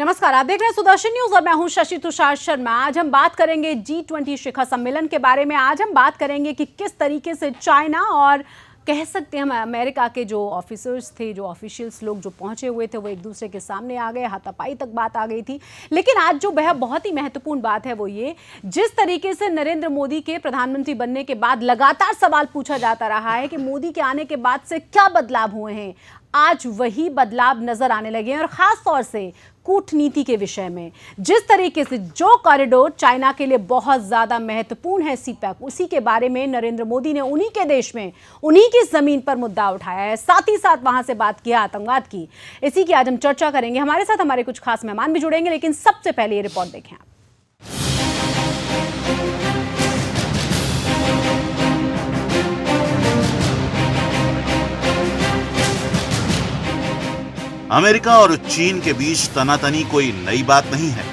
नमस्कार, आप देख रहे हैं सुदर्शन न्यूज और मैं हूं शशि तुषार शर्मा। आज हम बात करेंगे G20 शिखर सम्मेलन के बारे में। आज हम बात करेंगे कि किस तरीके से चाइना और कह सकते हैं हम अमेरिका के जो ऑफिसर्स थे, जो ऑफिशियल्स लोग जो पहुंचे हुए थे, वो एक दूसरे के सामने आ गए, हाथापाई तक बात आ गई थी। लेकिन आज जो बहुत ही महत्वपूर्ण बात है वो ये, जिस तरीके से नरेंद्र मोदी के प्रधानमंत्री बनने के बाद लगातार सवाल पूछा जाता रहा है कि मोदी के आने के बाद से क्या बदलाव हुए हैं, आज वही बदलाव नजर आने लगे हैं। और खास तौर से कूटनीति के विषय में जिस तरीके से जो कॉरिडोर चाइना के लिए बहुत ज्यादा महत्वपूर्ण है, सीपैक, उसी के बारे में नरेंद्र मोदी ने उन्हीं के देश में, उन्हीं की जमीन पर मुद्दा उठाया है। साथ ही साथ वहां से बात किया आतंकवाद की। इसी की आज हम चर्चा करेंगे। हमारे साथ हमारे कुछ खास मेहमान भी जुड़ेंगे, लेकिन सबसे पहले ये रिपोर्ट देखें आप। अमेरिका और चीन के बीच तनातनी कोई नई बात नहीं है,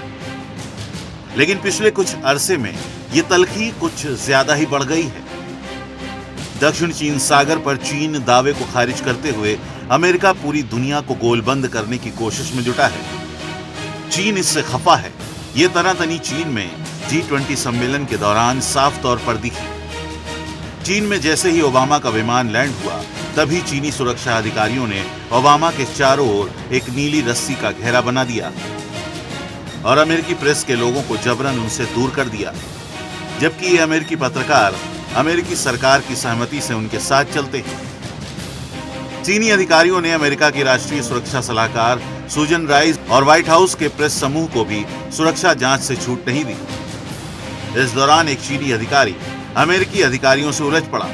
लेकिन पिछले कुछ अरसे में ये तल्खी कुछ ज्यादा ही बढ़ गई है। दक्षिण चीन सागर पर चीन दावे को खारिज करते हुए अमेरिका पूरी दुनिया को गोलबंद करने की कोशिश में जुटा है। चीन इससे खफा है। ये तनातनी चीन में G20 सम्मेलन के दौरान साफ तौर पर दिखी। चीन में जैसे ही ओबामा का विमान लैंड हुआ, तभी चीनी सुरक्षा अधिकारियों ने ओबामा के चारों ओर एक नीली रस्सी का घेरा बना दिया और अमेरिकी प्रेस के लोगों को जबरन उनसे दूर कर दिया, जबकि ये अमेरिकी पत्रकार अमेरिकी सरकार की सहमति से उनके साथ चलते हैं। चीनी अधिकारियों ने अमेरिका की राष्ट्रीय सुरक्षा सलाहकार सुजन राइस और व्हाइट हाउस के प्रेस समूह को भी सुरक्षा जांच से छूट नहीं दी। इस दौरान एक चीनी अधिकारी अमेरिकी अधिकारियों से उलझ पड़ा।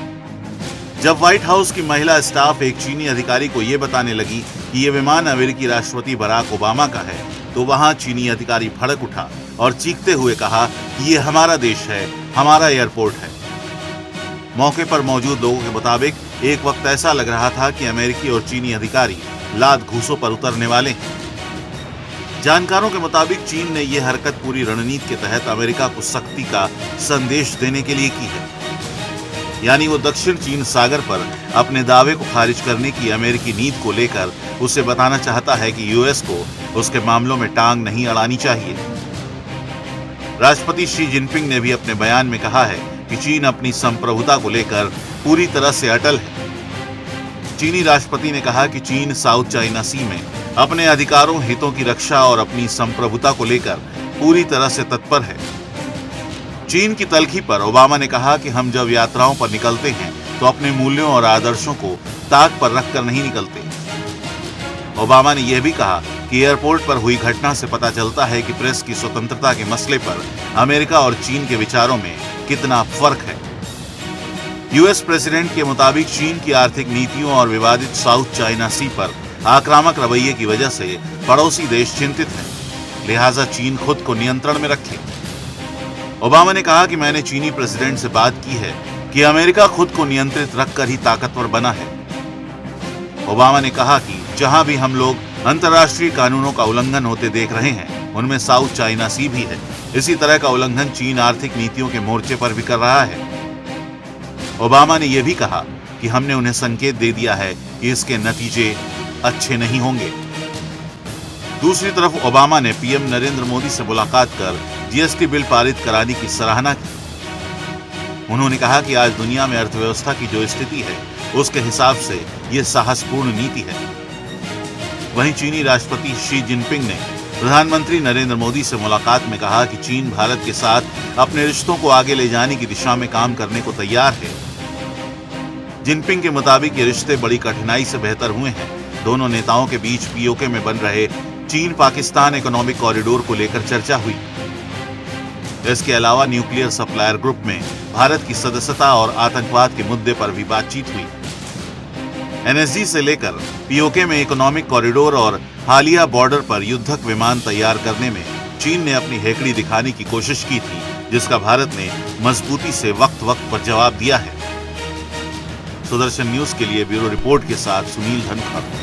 जब व्हाइट हाउस की महिला स्टाफ एक चीनी अधिकारी को यह बताने लगी कि यह विमान अमेरिकी राष्ट्रपति बराक ओबामा का है, तो वहां चीनी अधिकारी भड़क उठा और चीखते हुए कहा कि यह हमारा देश है, हमारा एयरपोर्ट है। मौके पर मौजूद लोगों के मुताबिक एक वक्त ऐसा लग रहा था कि अमेरिकी और चीनी अधिकारी लात घूंसों पर उतरने वाले हैं। जानकारों के मुताबिक चीन ने यह हरकत पूरी रणनीति के तहत अमेरिका को सख्ती का संदेश देने के लिए की है। यानी वो दक्षिण चीन सागर पर अपने दावे को खारिज करने की अमेरिकी नीति को लेकर उसे बताना चाहता है कि यूएस को उसके मामलों में टांग नहीं अड़ानी चाहिए। राष्ट्रपति शी जिनपिंग ने भी अपने बयान में कहा है कि चीन अपनी संप्रभुता को लेकर पूरी तरह से अटल है। चीनी राष्ट्रपति ने कहा कि चीन साउथ चाइना सी में अपने अधिकारों, हितों की रक्षा और अपनी संप्रभुता को लेकर पूरी तरह से तत्पर है। चीन की तल्खी पर ओबामा ने कहा कि हम जब यात्राओं पर निकलते हैं तो अपने मूल्यों और आदर्शों को ताक पर रखकर नहीं निकलते। ओबामा ने यह भी कहा कि एयरपोर्ट पर हुई घटना से पता चलता है कि प्रेस की स्वतंत्रता के मसले पर अमेरिका और चीन के विचारों में कितना फर्क है। यूएस प्रेसिडेंट के मुताबिक चीन की आर्थिक नीतियों और विवादित साउथ चाइना सी पर आक्रामक रवैये की वजह से पड़ोसी देश चिंतित है, लिहाजा चीन खुद को नियंत्रण में रखे। ओबामा ने कहा कि मैंने चीनी प्रेसिडेंट से बात की है कि अमेरिका खुद को नियंत्रित रखकर ही ताकतवर बना है। ओबामा ने कहा कि जहां भी हम लोग अंतर्राष्ट्रीय कानूनों का उल्लंघन होते देख रहे हैं, उनमें साउथ चाइना सी भी है। इसी तरह का उल्लंघन चीन आर्थिक नीतियों के मोर्चे पर भी कर रहा है। ओबामा ने यह भी कहा कि हमने उन्हें संकेत दे दिया है कि इसके नतीजे अच्छे नहीं होंगे। दूसरी तरफ ओबामा ने पीएम नरेंद्र मोदी से मुलाकात कर जीएसटी बिल पारित कराने की सराहना की। उन्होंने कहा कि आज दुनिया में अर्थव्यवस्था की जो स्थिति है, उसके हिसाब से यह साहसपूर्ण नीति है। वहीं चीनी राष्ट्रपति शी जिनपिंग ने प्रधानमंत्री नरेंद्र मोदी से मुलाकात में कहा कि चीन भारत के साथ अपने रिश्तों को आगे ले जाने की दिशा में काम करने को तैयार है। जिनपिंग के मुताबिक ये रिश्ते बड़ी कठिनाई से बेहतर हुए हैं। दोनों नेताओं के बीच पीओके में बन रहे चीन पाकिस्तान इकोनॉमिक कॉरिडोर को लेकर चर्चा हुई। इसके अलावा न्यूक्लियर सप्लायर ग्रुप में भारत की सदस्यता और आतंकवाद के मुद्दे पर भी बातचीत हुई। एनएसजी से लेकर पीओके में इकोनॉमिक कॉरिडोर और हालिया बॉर्डर पर युद्धक विमान तैयार करने में चीन ने अपनी हेकड़ी दिखाने की कोशिश की थी, जिसका भारत ने मजबूती से वक्त वक्त पर जवाब दिया है। सुदर्शन न्यूज के लिए ब्यूरो रिपोर्ट के साथ सुनील धनखड़।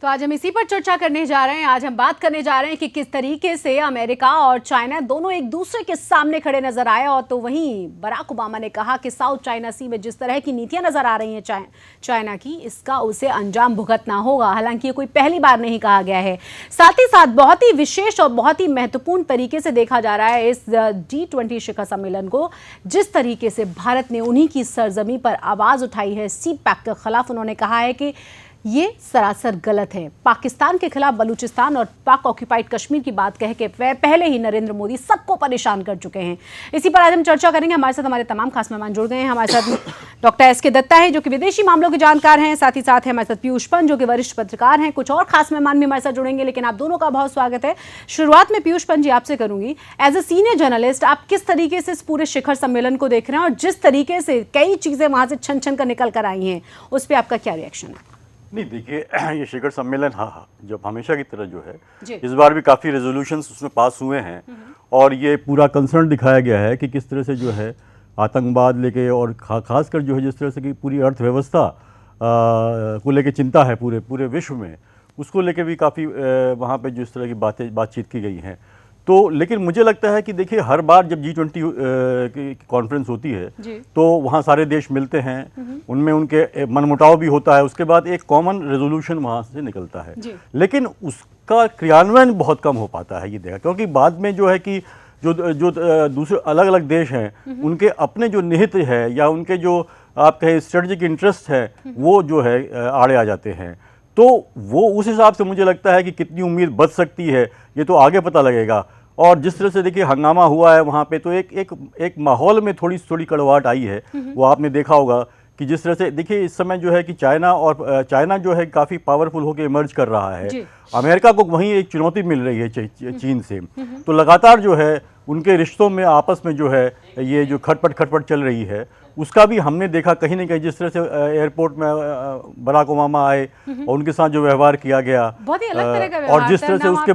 तो आज हम इसी पर चर्चा करने जा रहे हैं। आज हम बात करने जा रहे हैं कि किस तरीके से अमेरिका और चाइना दोनों एक दूसरे के सामने खड़े नजर आए। और तो वहीं बराक ओबामा ने कहा कि साउथ चाइना सी में जिस तरह की नीतियां नजर आ रही हैं चाइना की, इसका उसे अंजाम भुगतना होगा। हालांकि ये कोई पहली बार नहीं कहा गया है। साथ ही साथ बहुत ही विशेष और बहुत ही महत्वपूर्ण तरीके से देखा जा रहा है इस G20 शिखर सम्मेलन को। जिस तरीके से भारत ने उन्हीं की सरजमी पर आवाज उठाई है CPEC के खिलाफ, उन्होंने कहा है कि ये सरासर गलत है। पाकिस्तान के खिलाफ बलूचिस्तान और पाक ऑक्यूपाइड कश्मीर की बात कह के पहले ही नरेंद्र मोदी सबको परेशान कर चुके हैं। इसी पर आज हम चर्चा करेंगे। हमारे साथ हमारे तमाम खास मेहमान जुड़ गए हैं। हमारे साथ डॉक्टर SK दत्ता है जो कि विदेशी मामलों के जानकार हैं। साथ ही साथ हमारे साथ पीयूष पंत जो कि वरिष्ठ पत्रकार हैं। कुछ और खास मेहमान भी हमारे साथ जुड़ेंगे, लेकिन आप दोनों का बहुत स्वागत है। शुरुआत में पीयूष पंत जी आपसे करूंगी। एज ए सीनियर जर्नलिस्ट, आप किस तरीके से इस पूरे शिखर सम्मेलन को देख रहे हैं और जिस तरीके से कई चीजें वहां से छन छन कर निकल कर आई हैं, उस पर आपका क्या रिएक्शन है? नहीं, देखिए, ये शिखर सम्मेलन जब हमेशा की तरह जो है इस बार भी काफ़ी रेजोल्यूशंस उसमें पास हुए हैं और ये पूरा कंसर्न दिखाया गया है कि किस तरह से जो है आतंकवाद लेके और खासकर जो है जिस तरह से कि पूरी अर्थव्यवस्था को लेके चिंता है पूरे विश्व में, उसको लेके भी काफ़ी वहाँ पे जिस तरह की बातचीत की गई हैं। तो लेकिन मुझे लगता है कि देखिए, हर बार जब G20 की कॉन्फ्रेंस होती है तो वहाँ सारे देश मिलते हैं, उनमें उनके मनमुटाव भी होता है, उसके बाद एक कॉमन रेजोल्यूशन वहाँ से निकलता है, लेकिन उसका क्रियान्वयन बहुत कम हो पाता है। ये देखा, क्योंकि बाद में जो है कि जो दूसरे अलग अलग देश हैं उनके अपने जो निहित है या उनके जो आप कहें स्ट्रेटजिक इंटरेस्ट है वो जो है आड़े आ जाते हैं। तो वो उस हिसाब से मुझे लगता है कि कितनी उम्मीद बच सकती है ये तो आगे पता लगेगा। और जिस तरह से देखिए हंगामा हुआ है वहाँ पे, तो एक माहौल में थोड़ी कड़वाहट आई है। वो आपने देखा होगा कि जिस तरह से देखिए इस समय जो है कि चाइना जो है काफ़ी पावरफुल होकर इमर्ज कर रहा है। अमेरिका को वहीं एक चुनौती मिल रही है चीन से। तो लगातार जो है उनके रिश्तों में आपस में जो है ये जो खटपट चल रही है, उसका भी हमने देखा कहीं ना कहीं। जिस तरह से एयरपोर्ट में बराक ओबामा आए और उनके साथ जो व्यवहार किया गया, बहुत ही अलग तरह का व्यवहार और जिस तरह से उसके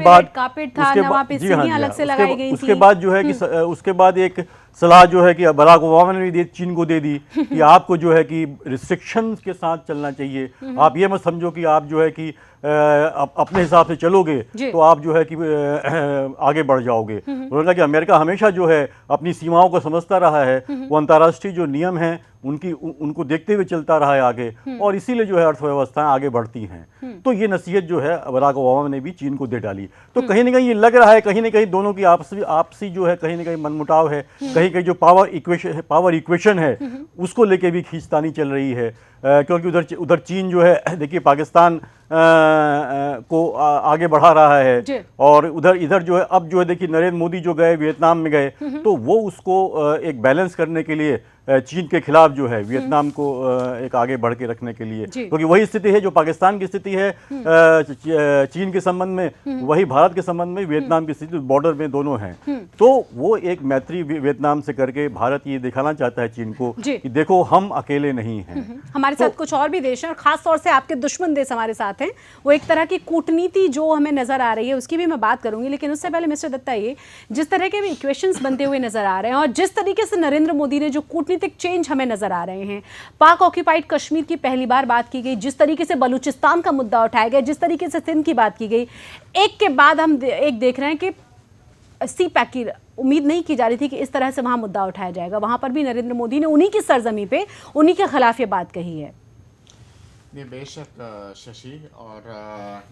बाद जो है कि उसके बाद एक सलाह जो है कि बराक ओबामा ने भी चीन को दे दी कि आपको जो है कि रिस्ट्रिक्शंस के साथ चलना चाहिए। आप ये मत समझो कि आप जो है कि अपने हिसाब से चलोगे तो आप जो है कि आगे बढ़ जाओगे। उन्होंने कहा कि अमेरिका हमेशा जो है अपनी सीमाओं को समझता रहा है, वो अंतर्राष्ट्रीय जो नियम हैं उनको देखते हुए चलता रहा है आगे, और इसीलिए जो है अर्थव्यवस्थाएं आगे बढ़ती हैं। तो ये नसीहत जो है बराक ओबामा ने भी चीन को दे डाली। तो कहीं ना कहीं ये लग रहा है कहीं ना कहीं दोनों की आपसी जो है कहीं ना कहीं मनमुटाव है, कहीं जो पावर इक्वेशन है उसको लेके भी खींचतानी चल रही है। क्योंकि उधर चीन जो है देखिए पाकिस्तान को आगे बढ़ा रहा है, और इधर जो है अब जो है देखिए नरेंद्र मोदी जो गए वियतनाम में गए, तो वो उसको एक बैलेंस करने के लिए चीन के खिलाफ जो है वियतनाम को एक आगे बढ़ के रखने के लिए, क्योंकि वही स्थिति है जो पाकिस्तान की स्थिति है चीन के संबंध में, वही भारत के संबंध में वियतनाम की स्थिति बॉर्डर में दोनों हैं। तो वो एक मैत्री वियतनाम से करके भारत ये दिखाना चाहता है चीन को कि देखो हम अकेले नहीं हैं। हमारे साथ कुछ और भी देश हैं, और खास तौर से आपके दुश्मन देश हमारे साथ हैं। वो एक तरह की कूटनीति जो हमें नजर आ रही है उसकी भी मैं बात करूंगी, लेकिन उससे पहले मिस्टर दत्ता, ये जिस तरह के भी इक्वेशंस बनते हुए नजर आ रहे हैं और जिस तरीके से नरेंद्र मोदी ने जो कूटनीतिक चेंज हमें नजर आ रहे हैं, पाक ऑक्यूपाइड कश्मीर की पहली बार बात की गई, जिस तरीके से बलूचिस्तान का मुद्दा उठाया गया, जिस तरीके से सिंध की बात की गई, एक के बाद हम एक देख रहे हैं कि CPEC की उम्मीद नहीं की जा रही थी कि इस तरह से वहां मुद्दा उठाया जाएगा। वहां पर भी नरेंद्र मोदी ने उन्हीं की सरजमी पे उन्हीं के खिलाफ ये बात कही है। ये बेशक शशि, और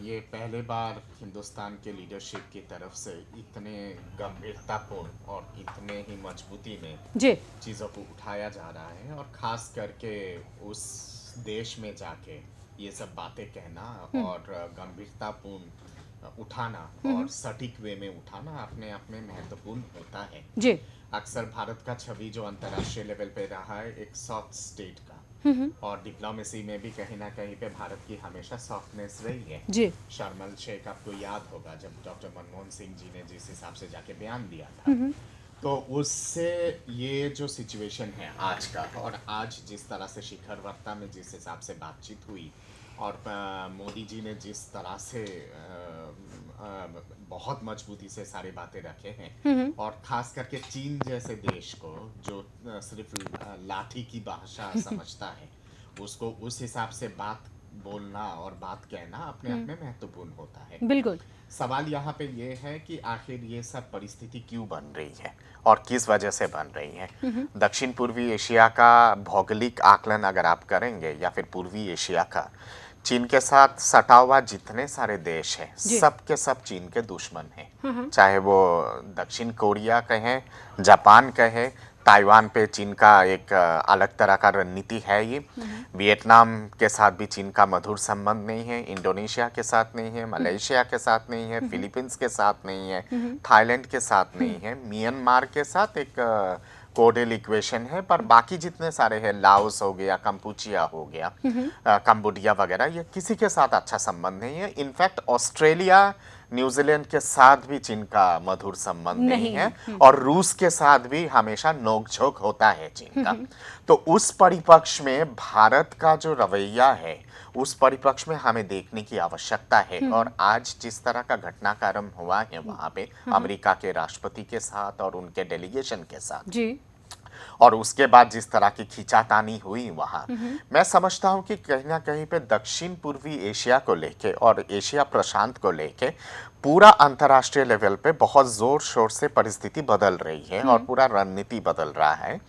ये पहले बार हिंदुस्तान के लीडरशिप की तरफ से इतने गंभीरतापूर्ण और इतने ही मजबूती में चीज़ों को उठाया जा रहा है, और ख़ास करके उस देश में जाके ये सब बातें कहना और गंभीरतापूर्ण उठाना और सटीक वे में उठाना अपने आप में महत्वपूर्ण होता है। अक्सर भारत का छवि जो अंतर्राष्ट्रीय लेवल पे रहा है एक सॉफ्ट स्टेट का, और डिप्लोमेसी में भी कहीं ना कहीं पे भारत की हमेशा सॉफ्टनेस रही है। शर्म एल शेख आपको याद होगा जब डॉक्टर मनमोहन सिंह जी ने जिस हिसाब से जाके बयान दिया था, तो उससे ये जो सिचुएशन है आज का, और आज जिस तरह से शिखर वार्ता में जिस हिसाब से बातचीत हुई और मोदी जी ने जिस तरह से बहुत मजबूती से सारी बातें रखे हैं, और खास करके चीन जैसे देश को जो सिर्फ लाठी की भाषा समझता है, उसको उस हिसाब से बात बोलना और बात कहना अपने आप में महत्वपूर्ण होता है। बिल्कुल। सवाल यहाँ पे ये है कि आखिर ये सब परिस्थिति क्यों बन रही है और किस वजह से बन रही है। दक्षिण पूर्वी एशिया का भौगोलिक आकलन अगर आप करेंगे या फिर पूर्वी एशिया का, चीन के साथ सटा हुआ जितने सारे देश हैं सब के सब चीन के दुश्मन हैं। चाहे वो दक्षिण कोरिया कहें, जापान कहें, ताइवान पे चीन का एक अलग तरह का रणनीति है ये। वियतनाम के साथ भी चीन का मधुर संबंध नहीं है, इंडोनेशिया के साथ नहीं है, मलेशिया के साथ नहीं है, फिलीपींस के साथ नहीं है, थाईलैंड के साथ नहीं है, म्यांमार के साथ एक कोडेल इक्वेशन है, पर बाकी जितने सारे हैं, लाओस हो गया, कंपुचिया हो गया, कंबोडिया वगैरह, ये किसी के साथ अच्छा संबंध नहीं है। इनफैक्ट ऑस्ट्रेलिया, न्यूजीलैंड के साथ भी चीन का मधुर संबंध नहीं है और रूस के साथ भी हमेशा नोकझोंक होता है चीन का। तो उस परिपक्ष में भारत का जो रवैया है, उस परिपक्ष में हमें देखने की आवश्यकता है। और आज जिस तरह का घटनाक्रम हुआ है वहां पे अमेरिका के राष्ट्रपति के साथ और उनके डेलीगेशन के साथ जी, और उसके बाद जिस तरह की खींचातानी हुई वहां, मैं समझता हूं कि कहीं ना कहीं पे दक्षिण पूर्वी एशिया को लेके और एशिया प्रशांत को लेके पूरा अंतर्राष्ट्रीय लेवल पे बहुत जोर शोर से परिस्थिति बदल रही है और पूरा रणनीति बदल रहा है।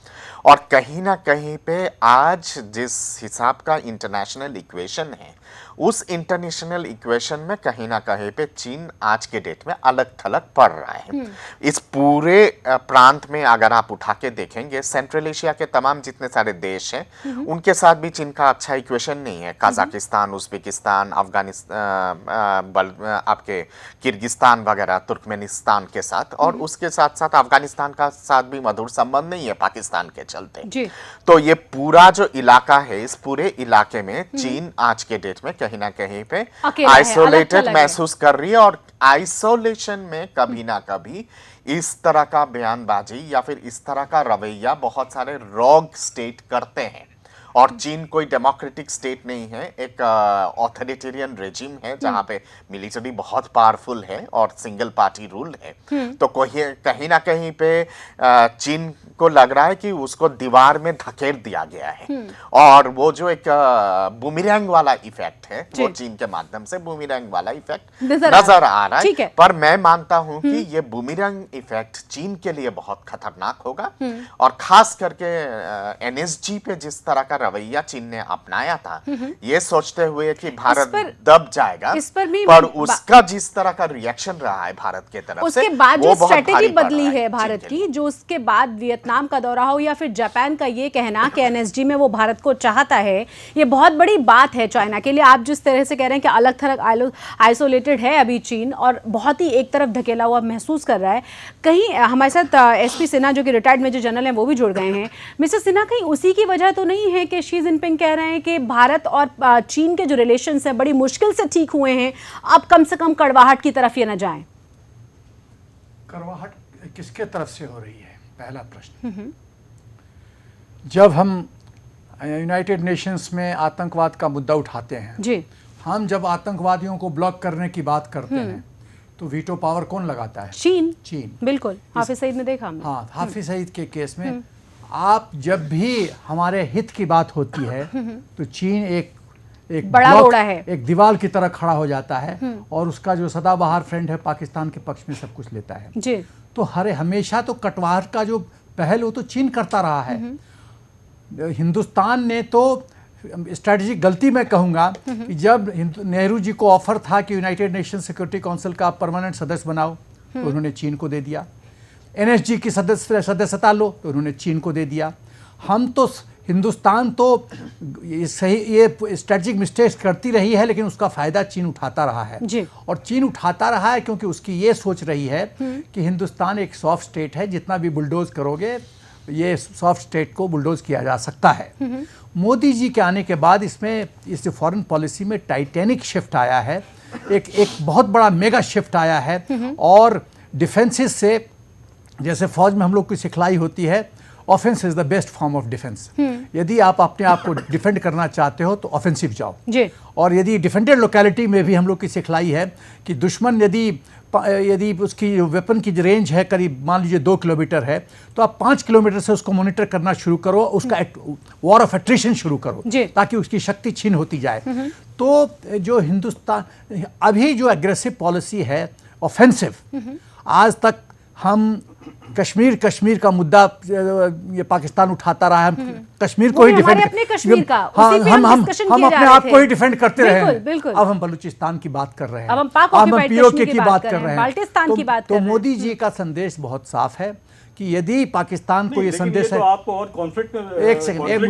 और कहीं ना कहीं पे आज जिस हिसाब का इंटरनेशनल इक्वेशन है, उस इंटरनेशनल इक्वेशन में कहीं ना कहीं पे चीन आज के डेट में अलग थलग पड़ रहा है। इस पूरे प्रांत में अगर आप उठा के देखेंगे, सेंट्रल एशिया के तमाम जितने सारे देश हैं उनके साथ भी चीन का अच्छा इक्वेशन नहीं है। कजाकिस्तान, उज्बेकिस्तान, अफगानिस्तान, आपके किर्गिस्तान वगैरह, तुर्कमेनिस्तान के साथ, और उसके साथ साथ अफगानिस्तान का साथ भी मधुर संबंध नहीं है पाकिस्तान के चलते जी। तो ये पूरा जो इलाका है, इस पूरे इलाके में चीन आज के डेट में कहीं ना कहीं पे आइसोलेटेड महसूस कर रही है। और आइसोलेशन में कभी ना कभी इस तरह का बयानबाजी या फिर इस तरह का रवैया बहुत सारे रॉग स्टेट करते हैं। और चीन कोई डेमोक्रेटिक स्टेट नहीं है, एक ऑथोरिटेरियन रेजिम है जहां पे मिलिट्री बहुत पावरफुल है और सिंगल पार्टी रूल है। तो कहीं ना कहीं पे चीन को लग रहा है कि उसको दीवार में धकेल दिया गया है। और वो जो एक बूमिरैंग वाला इफेक्ट है, वो चीन के माध्यम से बूमिरैंग वाला इफेक्ट नजर आ रहा है। पर मैं मानता हूं कि ये बूमिरैंग इफेक्ट चीन के लिए बहुत खतरनाक होगा। और खास करके एनएसजी पे जिस तरह का रवैया चीन ने अपनाया था, ये सोचते हुए कि भारत दब जाएगा, पर उसका जिस तरह का रिएक्शन रहा है भारत के तरफ से, उसके बाद जो स्ट्रेटेजी बदली है भारत की, जो उसके बाद वियतनाम का दौरा हो या फिर जापान का ये कहना कि एनएसजी में वो भारत को चाहता है, ये बहुत बड़ी बात है चाइना के लिए। आप जिस तरह से कह रहे हैं कि अलग थलग आइसोलेटेड है अभी चीन और बहुत ही एक तरफ धकेला हुआ महसूस कर रहा है। कहीं हमारे साथ एसपी सिन्हा जो कि रिटायर्ड मेजर जनरल हैं वो भी जुड़ गए हैं। मिस्टर सिन्हा, कहीं उसी की वजह तो नहीं है कि शी जिनपिंग कह रहे हैं कि भारत और चीन के जो रिलेशंस हैं बड़ी मुश्किल से ठीक हुए हैं, अब कम से कम कड़वाहट की तरफ ये न जाएं? कड़वाहट किसके तरफ से हो रही है, पहला प्रश्न। जब हम यूनाइटेड नेशंस में आतंकवाद का मुद्दा उठाते हैं जी, हम जब आतंकवादियों को ब्लॉक करने की बात करते हैं तो वीटो पावर कौन लगाता है? चीन। बिल्कुल, हाफिज सईद ने देखा हमने। हाँ, हाफिज सईद के केस में आप जब भी हमारे हित की बात होती है तो चीन एक बड़ा रोड़ा है, एक दीवार की तरह खड़ा हो जाता है और उसका जो सदाबहार फ्रेंड है पाकिस्तान के पक्ष में सब कुछ लेता है जी। तो हमेशा तो कटवाहट का जो पहल वो तो चीन करता रहा है। हिंदुस्तान ने तो स्ट्रैटेजिक गलती मैं कहूँगा कि जब नेहरू जी को ऑफर था कि यूनाइटेड नेशन सिक्योरिटी काउंसिल का परमानेंट सदस्य बनाओ तो उन्होंने चीन को दे दिया। एनएसजी की सदस्यता लो तो उन्होंने चीन को दे दिया। हम तो हिंदुस्तान तो ये स्ट्रेटजिक मिस्टेक्स करती रही है, लेकिन उसका फ़ायदा चीन उठाता रहा है जी। और चीन उठाता रहा है क्योंकि उसकी ये सोच रही है कि हिंदुस्तान एक सॉफ्ट स्टेट है, जितना भी बुलडोज करोगे ये सॉफ्ट स्टेट को बुलडोज किया जा सकता है। मोदी जी के आने के बाद इसमें इस फॉरेन पॉलिसी में टाइटैनिक शिफ्ट आया है, एक बहुत बड़ा मेगा शिफ्ट आया है। और डिफेंसेस से, जैसे फौज में हम लोग की सिखलाई होती है, offence is the best form of defence. यदि आप अपने आप को डिफेंड करना चाहते हो तो ऑफेंसिव जाओ जी। और यदि डिफेंडेड लोकेलिटी में भी हम लोग की सिखलाई है कि दुश्मन यदि उसकी वेपन की रेंज है करीब मान लीजिए 2 किलोमीटर है, तो आप 5 किलोमीटर से उसको मॉनिटर करना शुरू करो, उसका वॉर ऑफ एट्रिशन शुरू करो ताकि उसकी शक्ति छीन होती जाए। तो जो हिंदुस्तान अभी जो एग्रेसिव पॉलिसी है ऑफेंसिव, आज तक हम कश्मीर का मुद्दा ये पाकिस्तान उठाता रहा है, कश्मीर को ही डिफेंड अपने कश्मीर का हम अपने आप को ही डिफेंड करते रहे हैं। अब हम बलूचिस्तान की बात कर रहे हैं, अब हम POK की बात कर रहे हैं, बाल्टिस्तान की बात कर रहे हैं। तो मोदी जी का संदेश बहुत साफ है कि यदि पाकिस्तान को ये संदेश है, आपको और कॉन्फ्लिक्ट एक सेकंड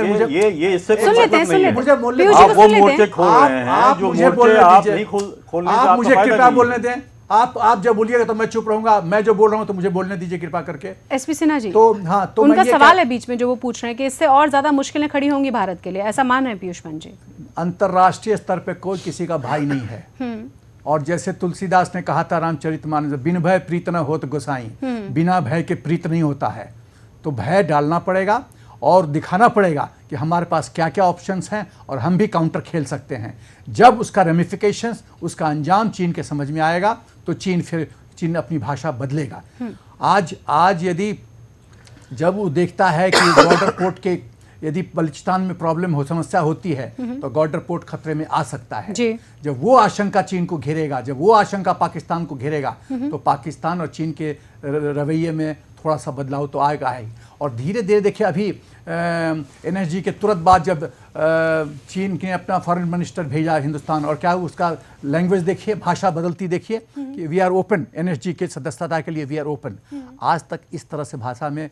मुझे ये इससे सुन लेते हैं मुझे बोलने आप वो मोर्चे खोल रहे हैं जो मोर्चे आप नहीं खोलने से आप मुझे आपका कृपया फायदा बोलने दें। आप जब बोलिएगा तो मैं चुप रहूंगा, मैं जो बोल रहा हूं तो मुझे बोलने दीजिए कृपा करके। एसपी सिन्हा जी, तो हाँ, तो उनका सवाल है बीच में जो वो पूछ रहे हैं कि इससे और ज्यादा मुश्किलें खड़ी होंगी भारत के लिए, ऐसा मान रहे हैं पीयूष पंत जी? अंतरराष्ट्रीय स्तर पे कोई किसी का भाई नहीं है। और जैसे तुलसीदास ने कहा था रामचरितमानस, बिन भय प्रीत न होत गोसाई, बिना भय के प्रीत नहीं होता है। तो भय डालना पड़ेगा और दिखाना पड़ेगा कि हमारे पास क्या क्या ऑप्शंस हैं और हम भी काउंटर खेल सकते हैं। जब उसका रेमिफिकेशंस, उसका अंजाम चीन के समझ में आएगा तो चीन अपनी भाषा बदलेगा। आज यदि जब वो देखता है कि बॉर्डर पोर्ट के यदि बलूचिस्तान में समस्या होती है तो बॉर्डर पोर्ट खतरे में आ सकता है। जब वो आशंका चीन को घेरेगा, जब वो आशंका पाकिस्तान को घेरेगा तो पाकिस्तान और चीन के रवैये में थोड़ा सा बदलाव तो आएगा ही। और धीरे धीरे देखिए, अभी NSG के तुरंत बाद जब चीन ने अपना फॉरेन मिनिस्टर भेजा हिंदुस्तान, और क्या उसका लैंग्वेज देखिए, भाषा बदलती देखिए कि वी आर ओपन, NSG के सदस्यता के लिए वी आर ओपन। आज तक इस तरह से भाषा में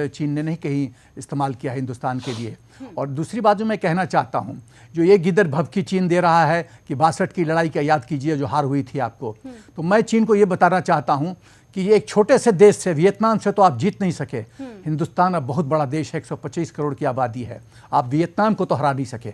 चीन ने नहीं कहीं इस्तेमाल किया हिंदुस्तान के लिए। और दूसरी बात जो मैं कहना चाहता हूँ, जो ये गिदर भभकी चीन दे रहा है कि 62 की लड़ाई का याद कीजिए जो हार हुई थी आपको, तो मैं चीन को ये बताना चाहता हूँ कि ये एक छोटे से देश से, वियतनाम से तो आप जीत नहीं सके। हिंदुस्तान अब बहुत बड़ा देश है, 125 करोड़ की आबादी है, आप वियतनाम को तो हरा नहीं सके।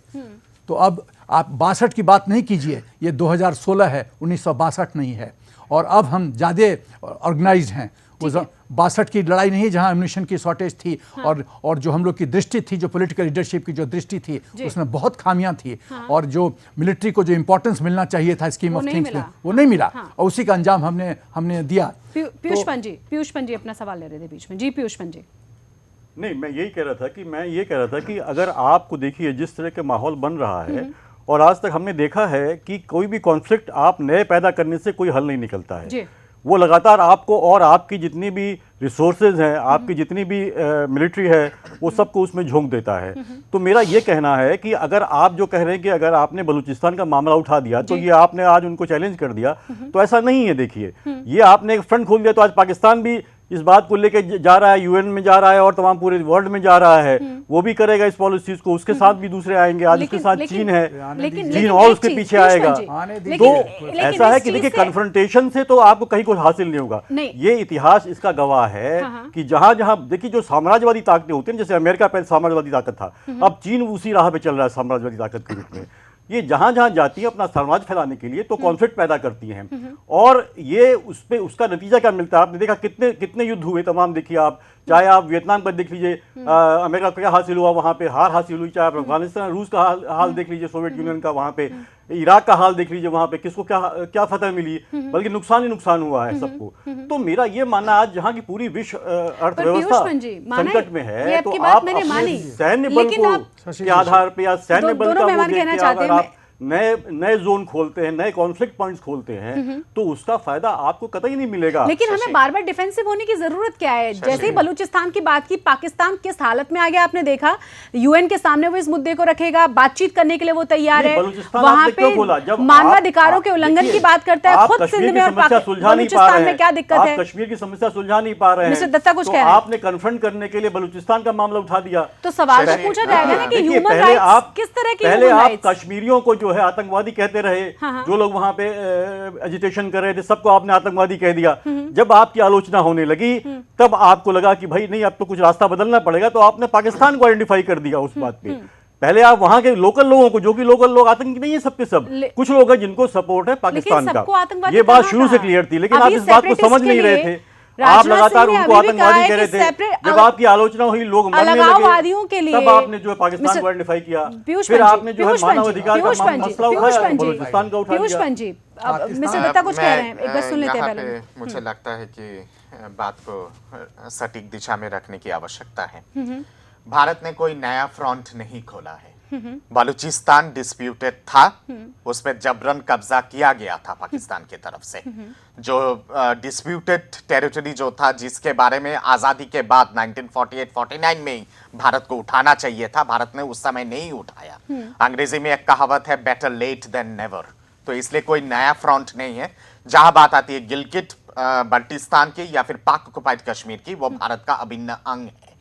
तो अब आप 62 की बात नहीं कीजिए, ये 2016 है, 1962 नहीं है। और अब हम ज़्यादा ऑर्गेनाइज्ड हैं। वो 62 की लड़ाई नहीं जहां एम्यूनिशन की शॉर्टेज थी। हाँ। और जो हम लोग की दृष्टि थी, जो पॉलिटिकल लीडरशिप की जो दृष्टि थी, उसमें बहुत खामियां थी। हाँ। और जो मिलिट्री को जो इंपॉर्टेंस मिलना चाहिए था स्कीम ऑफ थिंग्स में, वो नहीं मिला। हाँ। और उसी का अंजाम हमने दिया। पीयूष पंत जी अपना सवाल ले रहे थे बीच में। जी पीयूष पंत जी। नहीं, मैं ये कह रहा था कि अगर आपको देखिए जिस तरह के माहौल बन रहा है, और आज तक हमने देखा है कि कोई भी कॉन्फ्लिक्ट आप नए पैदा करने से कोई हल नहीं निकलता है। वो लगातार आपको और आपकी जितनी भी रिसोर्सेज हैं, आपकी जितनी भी मिलिट्री है, वो सबको उसमें झोंक देता है। तो मेरा ये कहना है कि अगर आप जो कह रहे हैं कि अगर आपने बलूचिस्तान का मामला उठा दिया तो ये आपने आज उनको चैलेंज कर दिया, तो ऐसा नहीं है। देखिए, ये आपने एक फ्रंट खोल दिया तो आज पाकिस्तान भी इस बात को लेकर जा रहा है, UN में जा रहा है और तमाम पूरे वर्ल्ड में जा रहा है। वो भी करेगा इस पॉलिसीज को, उसके साथ भी दूसरे आएंगे। आज उसके साथ चीन है, चीन और उसके पीछे आएगा। तो ऐसा है कि देखिए, कन्फ्रंटेशन से तो आपको कहीं कुछ हासिल नहीं होगा। ये इतिहास इसका गवाह है कि जहां जहां देखिए जो साम्राज्यवादी ताकतें होती हैं, जैसे अमेरिका पहले साम्राज्यवादी ताकत था, अब चीन उसी राह पे चल रहा है साम्राज्यवादी ताकत के रूप में। ये जहां जहां जाती है अपना साम्राज्य फैलाने के लिए तो कॉन्फ्लिक्ट पैदा करती हैं। और ये उसका नतीजा क्या मिलता है? आपने देखा कितने युद्ध हुए तमाम। देखिए आप, चाहे आप वियतनाम पर देख लीजिए, अमेरिका को क्या हासिल हुआ, वहां पे हार हासिल हुई। चाहे आप अफगानिस्तान, रूस का हाल देख लीजिए, सोवियत यूनियन का, वहां पे इराक का हाल देख लीजिए, वहां पे किसको क्या फतह मिली, बल्कि नुकसान ही नुकसान हुआ है सबको। तो मेरा ये मानना, आज जहां की पूरी विश्व अर्थव्यवस्था संकट में है, तो आप अपने सैन्य बल के आधार पर या सैन्य बल का वो देख के अगर आप नए जोन खोलते हैं, नए कॉन्फ्लिक्ट पॉइंट्स खोलते हैं, तो उसका फायदा आपको कतई नहीं मिलेगा। लेकिन हमें बार बार डिफेंसिव होने की जरूरत क्या है? जैसे ही बलूचिस्तान की बात की, पाकिस्तान किस हालत में आ गया आपने देखा। UN के सामने वो इस मुद्दे को रखेगा, बातचीत करने के लिए वो तैयार है। वहां पे मानवाधिकारों के उल्लंघन की बात करता है, खुद सिंध में और बलूचिस्तान में क्या दिक्कत है? कश्मीर की समस्या सुलझा नहीं पा रहे हैं, दत्ता कुछ कह रहे हैं। आपने कन्फ्रंट करने के लिए बलूचिस्तान का मामला उठा दिया, तो सवाल तो पूछा जाएगा ना कि ह्यूमन राइट्स किस तरह की? पहले आप कश्मीरियों को जो है आतंकवादी कहते रहे। जो लोग वहां पे एजिटेशन कर रहे थे, सबको आपने आतंकवादी कह दिया। जब आपकी आलोचना होने लगी, तब आपको लगा कि भाई नहीं, अब तो कुछ रास्ता बदलना पड़ेगा, तो आपने पाकिस्तान को आइडेंटिफाई कर दिया उस बात पे। पहले आप वहां के लोकल लोगों को, जो कि लोकल लोग आतंकी नहीं है सबके सब, कुछ लोग हैं जिनको सपोर्ट है पाकिस्तान का, ये बात शुरू से क्लियर थी, लेकिन आप इस बात को समझ नहीं रहे थे। आप लगातार उनको आतंकवादी कह रहे थे, जब आपकी आलोचना हुई लोग मरने लगे, तब आपने जो है पाकिस्तान को आइडेंटिफाई किया, फिर आपने जो है मानव अधिकार का मसला उठाया, बलूचिस्तान का उठा लिया। मिस्टर दत्ता कुछ कह रहे हैं, एक बार सुन लेते हैं पहले। मुझे लगता है कि बात को सटीक दिशा में रखने की आवश्यकता है। भारत ने कोई नया फ्रंट नहीं खोला है। बलूचिस्तान डिस्प्यूटेड था, उसमें जबरन कब्जा किया गया था पाकिस्तान की तरफ से। जो डिस्प्यूटेड टेरिटरी जो था, जिसके बारे में आजादी के बाद 1948-49 में ही भारत को उठाना चाहिए था, भारत ने उस समय नहीं उठाया। अंग्रेजी में एक कहावत है, बेटर लेट देन नेवर। तो इसलिए कोई नया फ्रंट नहीं है। जहां बात आती है गिलगिट बल्टिस्तान की या फिर पाक ऑक्युपाइड कश्मीर की, वो भारत का अभिन्न अंग है।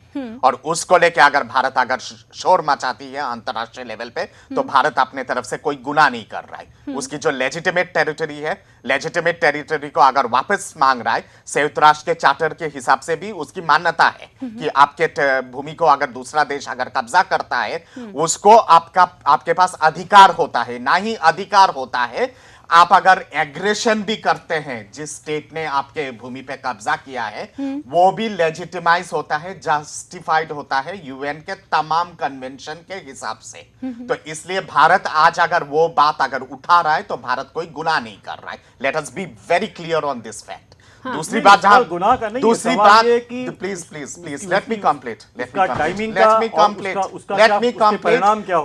और उसको लेके अगर भारत अगर शोर मचाती है अंतरराष्ट्रीय लेवल पे, तो भारत अपने तरफ से कोई गुनाह नहीं कर रहा है। उसकी जो लेजिटिमेट टेरिटरी है, लेजिटिमेट टेरिटरी को अगर वापस मांग रहा है, संयुक्त राष्ट्र के चार्टर के हिसाब से भी उसकी मान्यता है कि आपके भूमि को अगर दूसरा देश अगर कब्जा करता है, उसको आपके पास अधिकार होता है, ना ही अधिकार होता है आप अगर एग्रेशन भी करते हैं, जिस स्टेट ने आपके भूमि पे कब्जा किया है, वो भी लेजिटिमाइज होता है, जस्टिफाइड होता है यूएन के तमाम कन्वेंशन के हिसाब से। तो इसलिए भारत आज अगर वो बात अगर उठा रहा है, तो भारत कोई गुनाह नहीं कर रहा है। Let us be very clear on this fact. दूसरी बात, जहां गुनाह का नहीं, दूसरी बात, please please please let me complete, let me complete.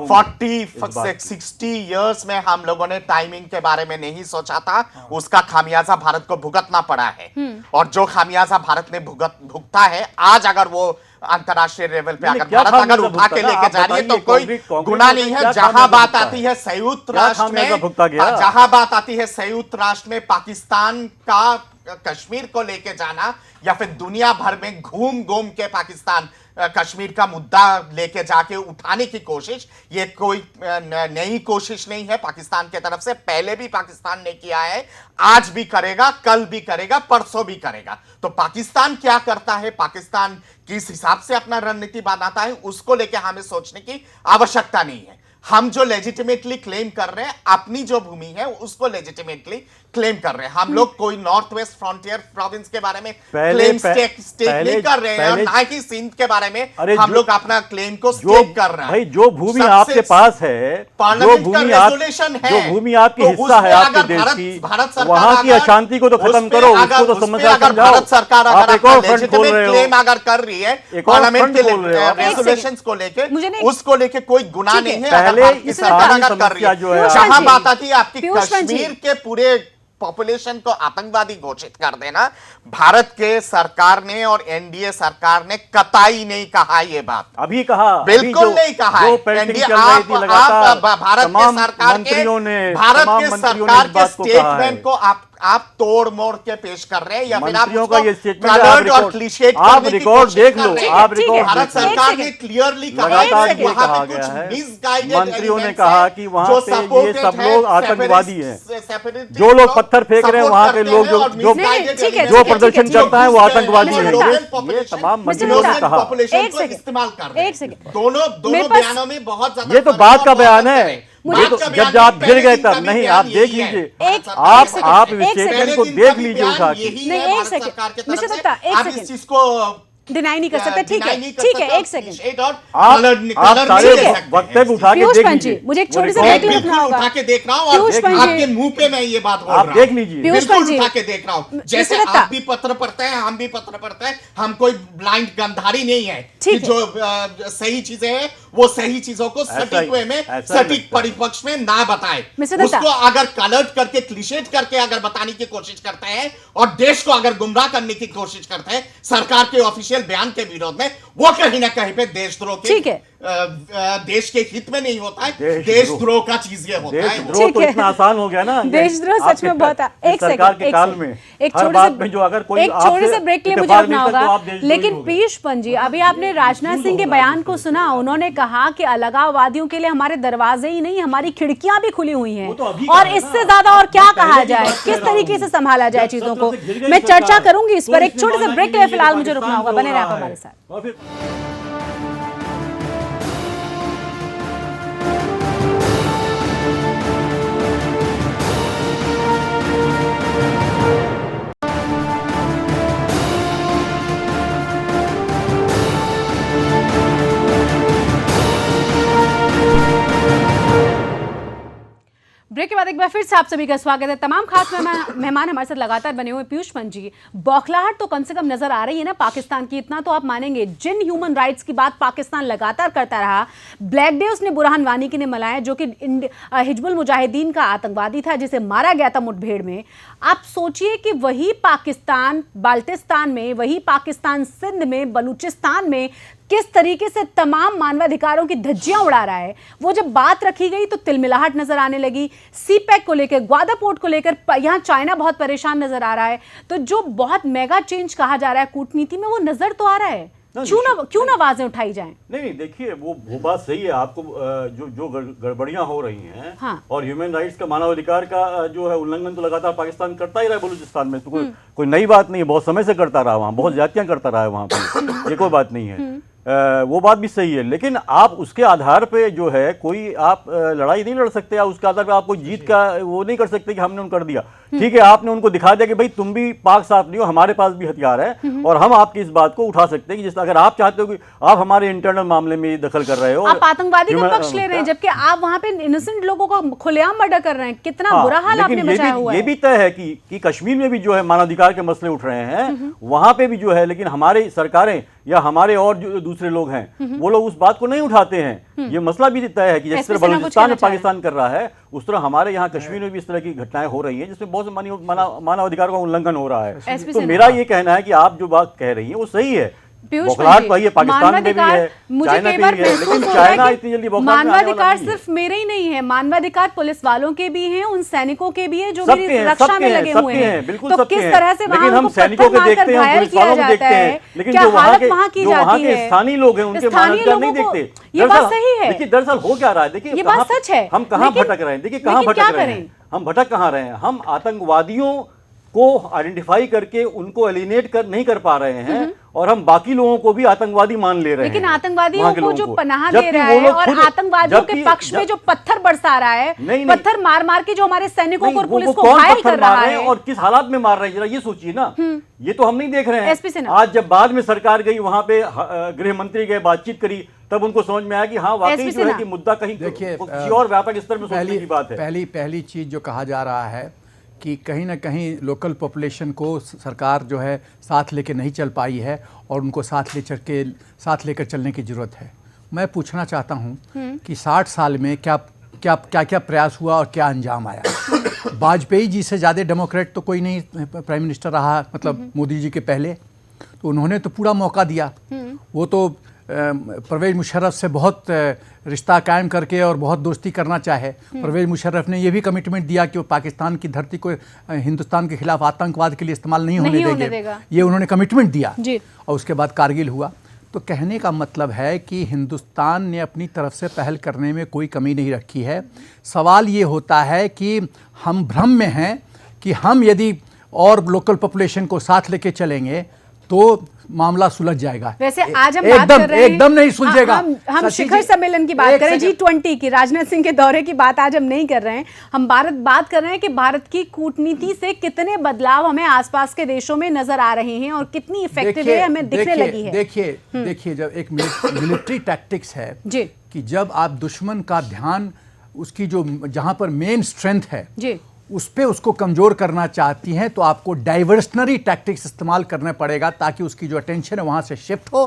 40-60 years में हम लोगों ने टाइमिंग के बारे में नहीं सोचा था, उसका खामियाजा भारत को भुगतना पड़ा है। और जो खामियाजा भारत ने भुगता है, आज अगर वो अंतरराष्ट्रीय लेवल पे अगर भारत अगर उठा के लेके जा रही है, तो कोई गुनाह नहीं है। जहां बात आती है संयुक्त राष्ट्र में, जहां बात आती है संयुक्त राष्ट्र में पाकिस्तान का कश्मीर को लेके जाना, या फिर दुनिया भर में घूम घूम के पाकिस्तान कश्मीर का मुद्दा लेके जाके उठाने की कोशिश, ये कोई नई कोशिश नहीं है पाकिस्तान की तरफ से। पहले भी पाकिस्तान ने किया है, आज भी करेगा, कल भी करेगा, परसों भी करेगा। तो पाकिस्तान क्या करता है, पाकिस्तान किस हिसाब से अपना रणनीति बनाता है, उसको लेके हमें सोचने की आवश्यकता नहीं है। हम जो लेजिटिमेटली क्लेम कर रहे हैं, अपनी जो भूमि है उसको लेजिटिमेटली क्लेम कर रहे हैं। हम लोग कोई नॉर्थ वेस्ट फ्रंटियर प्रोविंस के बारे में क्लेम स्टेक नहीं कर रहे हैं, और ना ही सिंध के बारे में हम लोग अपना क्लेम को स्टेक कर रहे हैं। भाई जो भूमि आपके पास है, जो भूमि आपकी हिस्सा है आपके देश की, वहां की अशांति को तो खत्म करो, उसको तो समझाओ। भारत सरकार अगर क्लेम अगर कर रही है पार्लियामेंट के रेजोल्यूशंस को लेके, उसको लेके कोई गुनाह नहीं है। पहले सरकार अगर कर रही है, जहां बात आती है आपकी कश्मीर के पूरे पॉपुलेशन को आतंकवादी घोषित कर देना, भारत के सरकार ने और एनडीए सरकार ने कतई नहीं कहा। ये बात अभी कहा, बिल्कुल नहीं कहा है। एनडीए आप भारत के सरकार के स्टेटमेंट को आप तोड़ मोड़ के पेश कर रहे हैं, या फिर आप रिकॉर्ड देख लो। आप रिकॉर्ड, भारत सरकार ने क्लियरली कहा है, मंत्रियों ने कहा कि वहां पे ये सब लोग आतंकवादी हैं, जो लोग पत्थर फेंक रहे हैं वहां के लोग, जो प्रदर्शन करता है वो आतंकवादी है। ये तमाम मंत्रियों ने कहा। इस्तेमाल कर रहे हैं दोनों बयानों में बहुत ज्यादा। ये तो बात का बयान है, जब आप गिर गए तब नहीं। आप देख लीजिए, आप स्टेटमेंट को देख लीजिए उठा के। नहीं, एक सेकंड मिस्टर दत्ता, एक सेकंड, इस चीज को डिनाई नहीं कर सकते। ठीक है, एक सेकंड, आप सारे वक्तव्य उठा के देख लीजिए। मुझे एक छोटी सी ब्रेक लेना होगा। उठा के देख रहा हूं, और आपके मुंह पे मैं ये बात बोल रहा हूं, आप देख लीजिए। बिल्कुल उठा के देख रहा हूं। जैसे आप भी पत्र पढ़ते हैं, हम भी पत्र पढ़ते हैं, हम कोई ब्लाइंड गंधारी नहीं है कि जो सही चीजें हैं वो सही चीजों को सटीक वे में, सटीक परिपक्ष में ना बताए। उसको अगर कलर्ट करके, क्लिशेट करके अगर बताने की कोशिश करते हैं, और देश को अगर गुमराह करने की कोशिश करते हैं सरकार के ऑफिशियल बयान के विरोध में, वो कहीं ना कहीं पे देशद्रोह के, देश के हित में नहीं होता है। देशद्रोह का चीज ये होता है। देशद्रोह तो इतना आसान हो गया ना, देशद्रोह सच में बहुत। एक सरकार के काल में एक छोटे से ब्रेक के लिए मुझे रुकना होगा। लेकिन पीयूष पंजी, अभी आपने राजनाथ सिंह के बयान को सुना। उन्होंने कहा कि अलगाववादियों के लिए हमारे दरवाजे ही नहीं, हमारी खिड़कियां भी खुली हुई हैं, और इससे ज्यादा और क्या कहा जाए, किस तरीके से संभाला जाए चीजों को। मैं चर्चा करूंगी इस पर। एक छोटे से ब्रेक के लिए फिलहाल मुझे रुकना होगा। बने रहिए हमारे साथ। बार फिर से आप सभी का स्वागत है। तमाम खास मेहमान हमारे साथ लगातार बने हुए। पीयूष पंत जी, बौखलाहट तो कम से कम नजर आ रही है ना पाकिस्तान की, इतना तो आप मानेंगे। जिन ह्यूमन राइट्स की बात पाकिस्तान लगातार करता रहा, ब्लैक डे उसने बुरहान वानी की ने मनाया, जो कि हिजबुल मुजाहिदीन का आतंकवादी था जिसे मारा गया था मुठभेड़ में। आप सोचिए कि वही पाकिस्तान बाल्टिस्तान में, वही पाकिस्तान सिंध में, बलूचिस्तान में किस तरीके से तमाम मानवाधिकारों की धज्जियां उड़ा रहा है। वो जब बात रखी गई तो तिलमिलाहट नजर आने लगी। सीपैक को लेकर, ग्वादा पोर्ट को लेकर यहाँ चाइना बहुत परेशान नजर आ रहा है। तो जो बहुत मेगा चेंज कहा जा रहा है कूटनीति में, वो नजर तो आ रहा है। क्यों ना आवाजें उठाई जाएं? नहीं, देखिए वो बात सही है। आपको जो गड़बड़ियां हो रही हैं, हाँ। और ह्यूमन राइट्स का, मानवाधिकार का जो है उल्लंघन तो लगातार पाकिस्तान करता ही रहा है बलूचिस्तान में। तो कोई नई बात नहीं है, बहुत समय से करता रहा, वहाँ बहुत ज्यादतियां करता रहा है वहाँ पर, ये कोई बात नहीं है। वो बात भी सही है, लेकिन आप उसके आधार पे जो है कोई आप लड़ाई नहीं लड़ सकते, या उसके आधार पे आप कोई जीत का वो नहीं कर सकते कि हमने उनको कर दिया। ठीक है, आपने उनको दिखा दिया कि भाई तुम भी पाक साफ नहीं हो, हमारे पास भी हथियार है और हम आपकी इस बात को उठा सकते हैं कि जिस अगर आप चाहते हो कि आप हमारे इंटरनल मामले में दखल कर रहे हो, आप आतंकवादी का पक्ष ले रहे हैं, जबकि आप वहां पे इनोसेंट लोगों को खुलेआम मर्डर कर रहे हैं। कितना बुरा हाल आपने मचाया हुआ है। ये भी तय है कि कश्मीर में भी जो है मानवाधिकार के मसले उठ रहे हैं, वहां पे भी जो है, लेकिन हमारी सरकारें या हमारे और जो दूसरे लोग हैं वो लोग उस बात को नहीं उठाते हैं। ये मसला भी तय है कि जिस तरह बलूचिस्तान में पाकिस्तान कर रहा है, उस तरह हमारे यहाँ कश्मीर में भी इस तरह की घटनाएं हो रही हैं जिसमें बहुत से मानवाधिकारों का उल्लंघन हो रहा है। तो मेरा ये कहना है कि आप जो बात कह रही हैं वो सही है। बौखलाहट तो है, पाकिस्तान में भी है, चाइना में भी है, लेकिन चाइना इतनी जल्दी मानवाधिकार सिर्फ मेरे ही नहीं है, मानवाधिकार पुलिस वालों के भी हैं, उन सैनिकों के भी है जो मेरी रक्षा में लगे हुए हैं। बिल्कुल, तो किस तरह से लेकिन हम सैनिकों को देखते हैं, पुलिस वालों को देखते हैं, लेकिन जो वहाँ के स्थानीय लोग हैं उनके मानवाधिकार नहीं देखते। ये बात सही है। देखिए दरअसल हो क्या रहा है, देखिए ये बात सच है। हम कहाँ भटक रहे हैं, देखिए कहाँ भटक रहे हैं, हम भटक कहाँ रहे हैं। हम आतंकवादियों को आइडेंटिफाई करके उनको एलिनेट नहीं कर पा रहे हैं, और हम बाकी लोगों को भी आतंकवादी मान ले रहे हैं। लेकिन आतंकवादियों को जो पनाह दे रहा है और आतंकवादियों के पक्ष में जो पत्थर बरसा रहा है, पत्थर मार मार के जो हमारे सैनिकों को और पुलिस को घायल कर रहा है, और किस हालात में मार रहे हैं, जरा ये सोचिए ना। ये तो हम नहीं देख रहे हैं। आज जब बाद में सरकार गई, वहां पे गृह मंत्री गए, बातचीत करी, तब उनको समझ में आया कि हाँ वाकई जो है कि मुद्दा कहीं किसी और व्यापक स्तर में सोचने की बात है। पहली चीज जो कहा जा रहा है कि कहीं ना कहीं लोकल पॉपुलेशन को सरकार जो है साथ लेके नहीं चल पाई है, और उनको साथ लेकर चलने की ज़रूरत है। मैं पूछना चाहता हूं कि 60 साल में क्या प्रयास हुआ और क्या अंजाम आया। वाजपेयी जी से ज़्यादा डेमोक्रेट तो कोई नहीं प्राइम मिनिस्टर रहा, मतलब मोदी जी के पहले। तो उन्होंने तो पूरा मौका दिया। वो तो परवेज मुशर्रफ से बहुत रिश्ता कायम करके और बहुत दोस्ती करना चाहे। परवेज मुशर्रफ ने यह भी कमिटमेंट दिया कि वो पाकिस्तान की धरती को हिंदुस्तान के खिलाफ आतंकवाद के लिए इस्तेमाल नहीं होने देंगे। ये उन्होंने कमिटमेंट दिया और उसके बाद कारगिल हुआ। तो कहने का मतलब है कि हिंदुस्तान ने अपनी तरफ से पहल करने में कोई कमी नहीं रखी है। सवाल ये होता है कि हम भ्रम में हैं कि हम यदि और लोकल पॉपुलेशन को साथ लेके चलेंगे तो मामला सुलझ जाएगा। वैसे आज हम बात कर रहे हैं, एकदम नहीं सुलझेगा। हम शिखर सम्मेलन की बात करें, G20 की, राजनाथ सिंह के दौरे की बात आज हम नहीं कर रहे हैं। हम बात कर रहे हैं कि भारत की कूटनीति से कितने बदलाव हमें आसपास के देशों में नजर आ रहे हैं और कितनी इफेक्टिव है हमें दिखने लगी है। देखिए जब एक मिलिट्री टैक्टिक्स है कि जब आप दुश्मन का ध्यान उसकी जो जहां पर मेन स्ट्रेंथ है उस पे उसको कमजोर करना चाहती हैं, तो आपको डाइवर्शनरी टैक्टिक्स इस्तेमाल करना पड़ेगा ताकि उसकी जो अटेंशन है वहां से शिफ्ट हो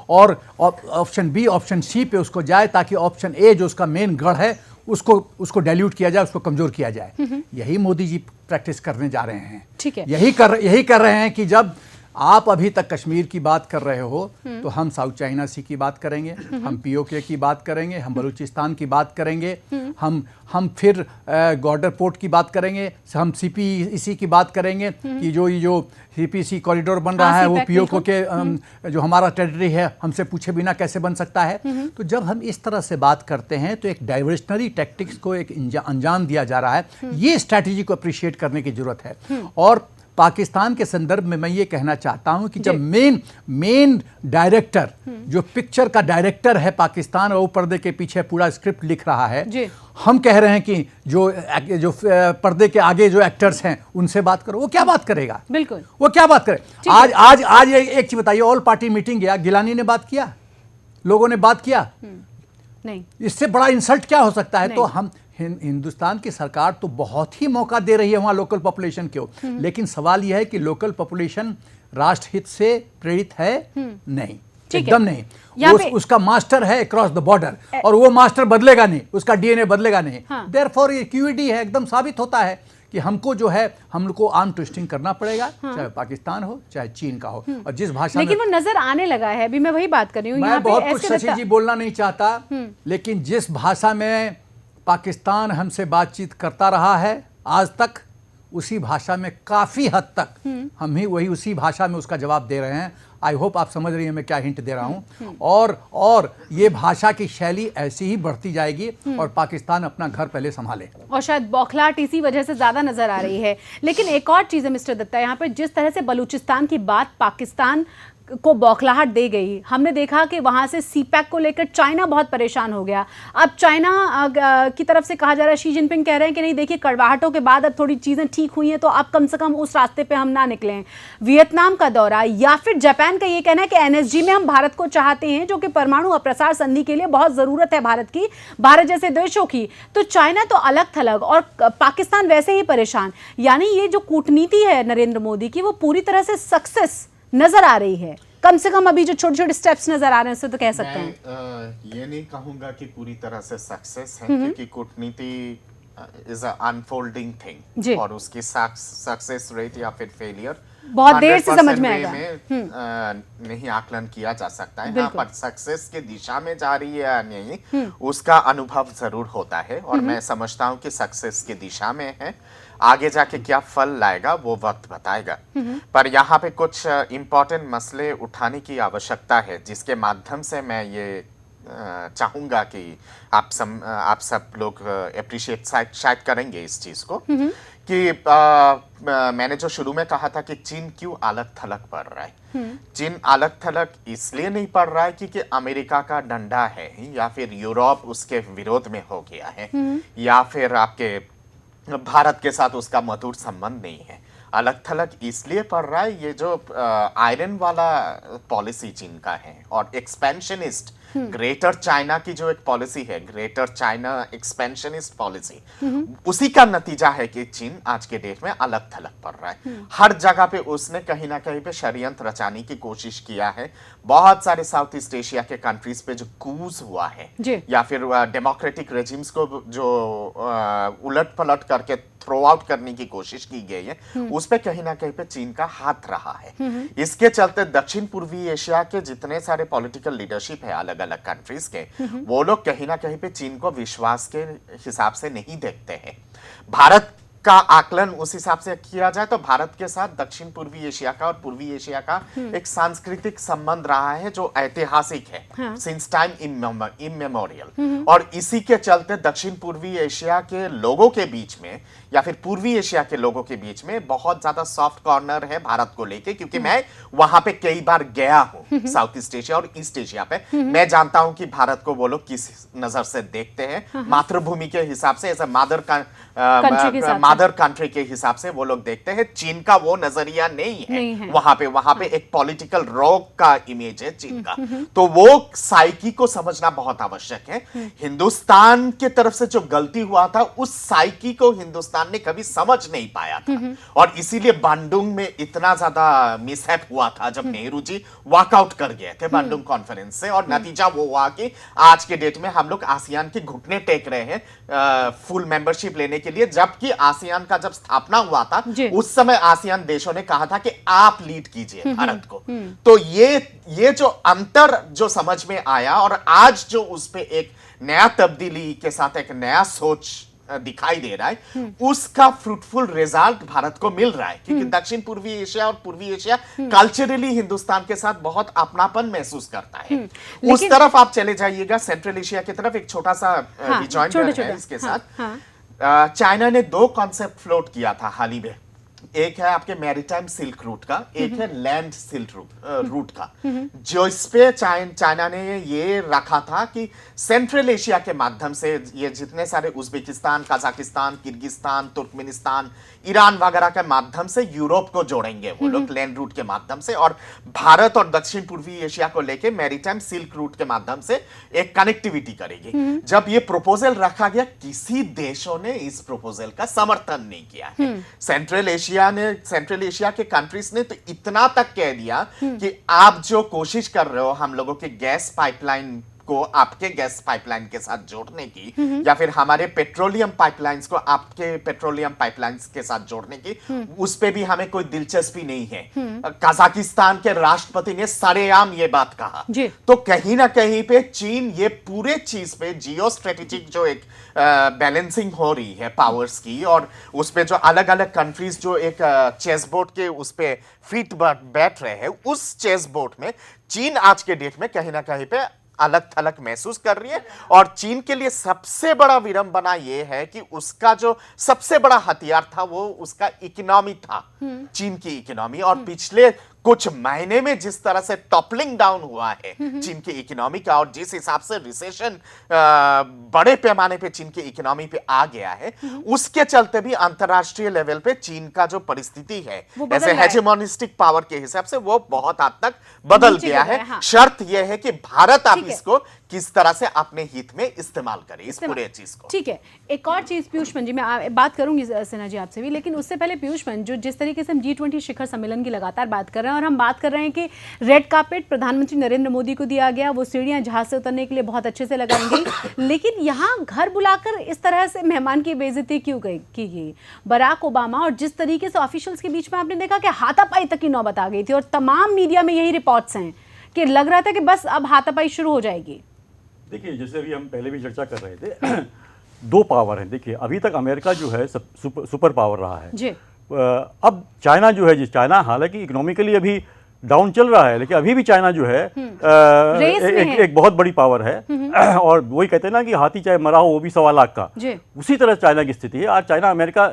और ऑप्शन बी ऑप्शन सी पे उसको जाए, ताकि ऑप्शन ए जो उसका मेन गढ़ है उसको डाइल्यूट किया जाए, उसको कमजोर किया जाए। यही मोदी जी प्रैक्टिस करने जा रहे हैं। ठीक है, यही कर रहे हैं कि जब आप अभी तक कश्मीर की बात कर रहे हो तो हम साउथ चाइना सी की बात करेंगे, हम पीओके की बात करेंगे, हम बलूचिस्तान की बात करेंगे, हम फिर गॉर्डर पोर्ट की बात करेंगे, हम सीपीसी की बात करेंगे कि जो सीपीसी कॉरिडोर बन रहा है वो पीओके के जो हमारा टेरिटरी है हमसे पूछे बिना कैसे बन सकता है। तो जब हम इस तरह से बात करते हैं तो एक डाइवर्शनरी टैक्टिक्स को एक अंजाम दिया जा रहा है। ये स्ट्रैटेजी को अप्रिशिएट करने की जरूरत है। और पाकिस्तान के संदर्भ में मैं ये कहना चाहता हूं कि जब मेन डायरेक्टर जो पिक्चर का डायरेक्टर है पाकिस्तान और वो पर्दे के पीछे पूरा स्क्रिप्ट लिख रहा है, हम कह रहे हैं कि जो पर्दे के आगे जो एक्टर्स हैं उनसे बात करो, वो क्या बात करेगा? बिल्कुल, वो क्या बात करे? आज एक चीज बताइए, ऑल पार्टी मीटिंग गया, गिलानी ने बात किया, लोगों ने बात किया, नहीं, इससे बड़ा इंसल्ट क्या हो सकता है? तो हिंदुस्तान की सरकार तो बहुत ही मौका दे रही है वहाँ लोकल पॉपुलेशन को, लेकिन सवाल यह है कि लोकल पॉपुलेशन राष्ट्रहित से प्रेरित है नहीं, एकदम नहीं। उसका मास्टर है अक्रॉस द बॉर्डर, और वो मास्टर बदलेगा नहीं, उसका डीएनए बदलेगा नहीं। देयरफॉर ये क्यूईडी है, एकदम साबित होता है कि हमको जो है हम लोग को आर्म ट्विस्टिंग करना पड़ेगा, चाहे पाकिस्तान हो चाहे चीन का हो। और जिस भाषा लेकिन वो नजर आने लगा है, अभी मैं वही बात कर रही हूँ। मैं बहुत कुछ शशि जी बोलना नहीं चाहता, लेकिन जिस भाषा में पाकिस्तान हमसे बातचीत करता रहा है आज तक, उसी भाषा में काफी हद तक हम ही वही उसी भाषा में उसका जवाब दे रहे हैं। आई होप आप समझ रही हैं मैं क्या हिंट दे रहा हूं। और ये भाषा की शैली ऐसी ही बढ़ती जाएगी और पाकिस्तान अपना घर पहले संभाले। और शायद बौखलाहट इसी वजह से ज्यादा नजर आ रही है। लेकिन एक और चीज है मिस्टर दत्ता, यहाँ पे जिस तरह से बलूचिस्तान की बात पाकिस्तान को बौखलाहट दे गई, हमने देखा कि वहां से सीपैक को लेकर चाइना बहुत परेशान हो गया। अब चाइना की तरफ से कहा जा रहा है, शी जिनपिंग कह रहे हैं कि नहीं देखिए, कड़वाहटों के बाद अब थोड़ी चीजें ठीक हुई हैं, तो अब कम से कम उस रास्ते पे हम ना निकलें। वियतनाम का दौरा, या फिर जापान का ये कहना है कि एनएसजी में हम भारत को चाहते हैं, जो कि परमाणु अप्रसार संधि के लिए बहुत जरूरत है भारत की, भारत जैसे देशों की। तो चाइना तो अलग थलग और पाकिस्तान वैसे ही परेशान। यानी ये जो कूटनीति है नरेंद्र मोदी की, वो पूरी तरह से सक्सेस नजर आ रही है। कम से कम अभी जो छोटे छोटे स्टेप्स नजर आ रहे हैं उससे तो कह सकते हैं। ये नहीं कहूंगा कि पूरी तरह से सक्सेस है, क्योंकि कूटनीति इज अ अनफोल्डिंग थिंग, और उसकी सक्सेस रेट या फिर फेलियर बहुत देर से समझ में आएगा, नहीं आकलन किया जा सकता है। हाँ, पर सक्सेस की दिशा में जा रही है या नहीं, उसका अनुभव जरूर होता है। और मैं समझता हूँ कि सक्सेस की दिशा में है। आगे जाके क्या फल लाएगा वो वक्त बताएगा। पर यहाँ पे कुछ इम्पोर्टेंट मसले उठाने की आवश्यकता है, जिसके माध्यम से मैं ये चाहूंगा कि आप सब लोग अप्रिशिएट शायद करेंगे इस चीज को, कि मैंने जो शुरू में कहा था कि चीन क्यों अलग थलग पड़ रहा है। चीन अलग थलग इसलिए नहीं पड़ रहा है क्योंकि अमेरिका का डंडा है, या फिर यूरोप उसके विरोध में हो गया है, या फिर आपके भारत के साथ उसका मधुर संबंध नहीं है। अलग थलग इसलिए पड़ रहा है, ये जो आयरन वाला पॉलिसी चीन का है, और एक्सपेंशनिस्ट ग्रेटर चाइना की जो एक पॉलिसी है, ग्रेटर चाइना एक्सपेंशनिस्ट पॉलिसी, उसी का नतीजा है कि चीन आज के डेट में अलग थलग पड़ रहा है। हर जगह पे उसने कहीं ना कहीं पे षड्यंत्र रचाने की कोशिश किया है। बहुत सारे साउथ ईस्ट एशिया के कंट्रीज पे जो कूज हुआ है, या फिर डेमोक्रेटिक रेजिम्स को जो उलट पलट करके थ्रो आउट करने की कोशिश की गई है, उस पे कहीं ना कहीं पे चीन का हाथ रहा है। इसके चलते दक्षिण पूर्वी एशिया के जितने सारे पॉलिटिकल लीडरशिप है अलग अलग कंट्रीज के, वो लोग कहीं ना कहीं पे चीन को विश्वास के हिसाब से नहीं देखते हैं। भारत का आकलन उस हिसाब से किया जाए तो भारत के साथ दक्षिण पूर्वी एशिया का और पूर्वी एशिया का एक सांस्कृतिक संबंध रहा है जो ऐतिहासिक है, सिंस टाइम इमेमोरियल। और इसी के चलते दक्षिण पूर्वी एशिया के लोगों के बीच में, या फिर पूर्वी एशिया के लोगों के बीच में बहुत ज्यादा सॉफ्ट कॉर्नर है भारत को लेके, क्योंकि मैं वहां पे कई बार गया हूं साउथ ईस्ट एशिया और ईस्ट एशिया पे। मैं जानता हूं कि भारत को वो लोग किस नजर से देखते हैं। मातृभूमि के हिसाब से, ऐसा मदर कंट्री के हिसाब से वो लोग देखते हैं। चीन का वो नजरिया नहीं है, वहां पे एक पॉलिटिकल रॉक का इमेज है चीन का। तो वो साइकी को समझना बहुत आवश्यक है। हिंदुस्तान के तरफ से जो गलती हुआ था, उस साइकी को हिंदुस्तान ने कभी समझ नहीं पाया था, और इसीलिए बांडुंग में इतना ज्यादा मिसहैप हुआ था जब नेहरू जी वॉकआउट कर गए थे बांडुंग कॉन्फ्रेंस से। और नतीजा वो हुआ कि आज के डेट में हम लोग आसियान के घुटने टेक रहे हैं फुल मेंबरशिप लेने के लिए, जबकि आसियान का जब स्थापना हुआ था उस समय आसियान देशों ने कहा था कि आप लीड कीजिए भारत को। तो ये जो अंतर जो समझ में आया, और आज जो उस पे एक नया तब्दीली के साथ एक नया सोच दिखाई दे रहा है, उसका फ्रूटफुल रिजल्ट भारत को मिल रहा है। क्योंकि दक्षिण पूर्वी एशिया और पूर्वी एशिया कल्चरली हिंदुस्तान के साथ बहुत अपनापन महसूस करता है। उस तरफ आप चले जाइएगा, सेंट्रल एशिया की तरफ, एक छोटा सा रिजॉइंडर है इसके साथ। चाइना ने 2 कॉन्सेप्ट फ्लोट किया था हाल ही में एक है आपके मैरीटाइम सिल्क रूट का, एक है लैंड सिल्क रूट का, जो इस पे चाइना ने ये रखा था कि सेंट्रल एशिया के माध्यम से ये जितने सारे Uzbekistan, Kazakhstan, Kyrgyzstan, Turkmenistan, Iran वगैरह के माध्यम से यूरोप को जोड़ेंगे वो लोग लैंड रूट के माध्यम से, और भारत और दक्षिण पूर्वी एशिया को लेके मैरीटाइम सिल्क रूट के माध्यम से एक कनेक्टिविटी करेगी। जब ये प्रपोजल रखा गया, किसी देशों ने इस प्रपोजल का समर्थन नहीं किया है। सेंट्रल एशिया के कंट्रीज ने तो इतना तक कह दिया कि आप जो कोशिश कर रहे हो हम लोगों के गैस पाइपलाइन को आपके गैस पाइपलाइन के साथ जोड़ने की, या फिर हमारे पेट्रोलियम पाइपलाइंस को आपके पेट्रोलियम पाइपलाइंस के साथ जोड़ने की, उस पे भी हमें कोई दिलचस्पी नहीं है। कजाकिस्तान के राष्ट्रपति ने सरेआम ये बात कहा। तो कहीं ना कहीं पे चीन ये पूरे चीज पे जियो स्ट्रेटेजिक जो एक बैलेंसिंग हो रही है पावर्स की, और उस पे जो अलग अलग कंट्रीज जो एक चेस बोर्ड के उस पे फिट बैठ रहे हैं, उस चेस बोर्ड में चीन आज के डेट में कहीं ना कहीं पे अलग थलग महसूस कर रही है। और चीन के लिए सबसे बड़ा विडंबना यह है कि उसका जो सबसे बड़ा हथियार था वो उसका इकोनॉमी था, चीन की इकोनॉमी, और पिछले कुछ महीने में जिस तरह से टॉपलिंग डाउन हुआ है चीन की इकोनॉमी का, और जिस हिसाब से रिसेशन बड़े पैमाने पे चीन की इकोनॉमी पे आ गया है, उसके चलते भी अंतरराष्ट्रीय लेवल पे चीन का जो परिस्थिति है ऐसे हेजेमोनिस्टिक पावर के हिसाब से वो बहुत हद तक बदल गया है। हाँ। शर्त यह है कि भारत अब इसको किस तरह से अपने हित में इस्तेमाल करे इस पूरे चीज को। ठीक है, एक और चीज पीयूष जी, मैं बात करूंगी सिन्हा जी आपसे भी, लेकिन उससे पहले पीयूष जो जिस तरीके से हम G20 शिखर सम्मेलन की लगातार बात कर रहे हैं, और हम बात कर रहे हैं कि रेड कार्पेट प्रधानमंत्री नरेंद्र मोदी को दिया गया, वो सीढ़ियां जहाज से उतरने के लिए बहुत अच्छे से लगाई गई, लेकिन यहाँ घर बुलाकर इस तरह से मेहमान की बेइज्जती क्यों की गई? बराक ओबामा और जिस तरीके से ऑफिशियल्स के बीच में आपने देखा कि हाथापाई तक की नौबत आ गई थी, और तमाम मीडिया में यही रिपोर्ट्स हैं कि लग रहा था कि बस अब हाथापाई शुरू हो जाएगी। देखिए, जैसे अभी हम पहले भी चर्चा कर रहे थे, दो पावर हैं। देखिए, अभी तक अमेरिका जो है सुपर पावर रहा है जी। अब चाइना जो है, चाइना हालांकि इकोनॉमिकली अभी डाउन चल रहा है, लेकिन अभी भी चाइना जो है एक बहुत बड़ी पावर है। और वही कहते हैं ना कि हाथी चाहे मरा हो वो भी 1.25 लाख का, उसी तरह चाइना की स्थिति है। आज चाइना अमेरिका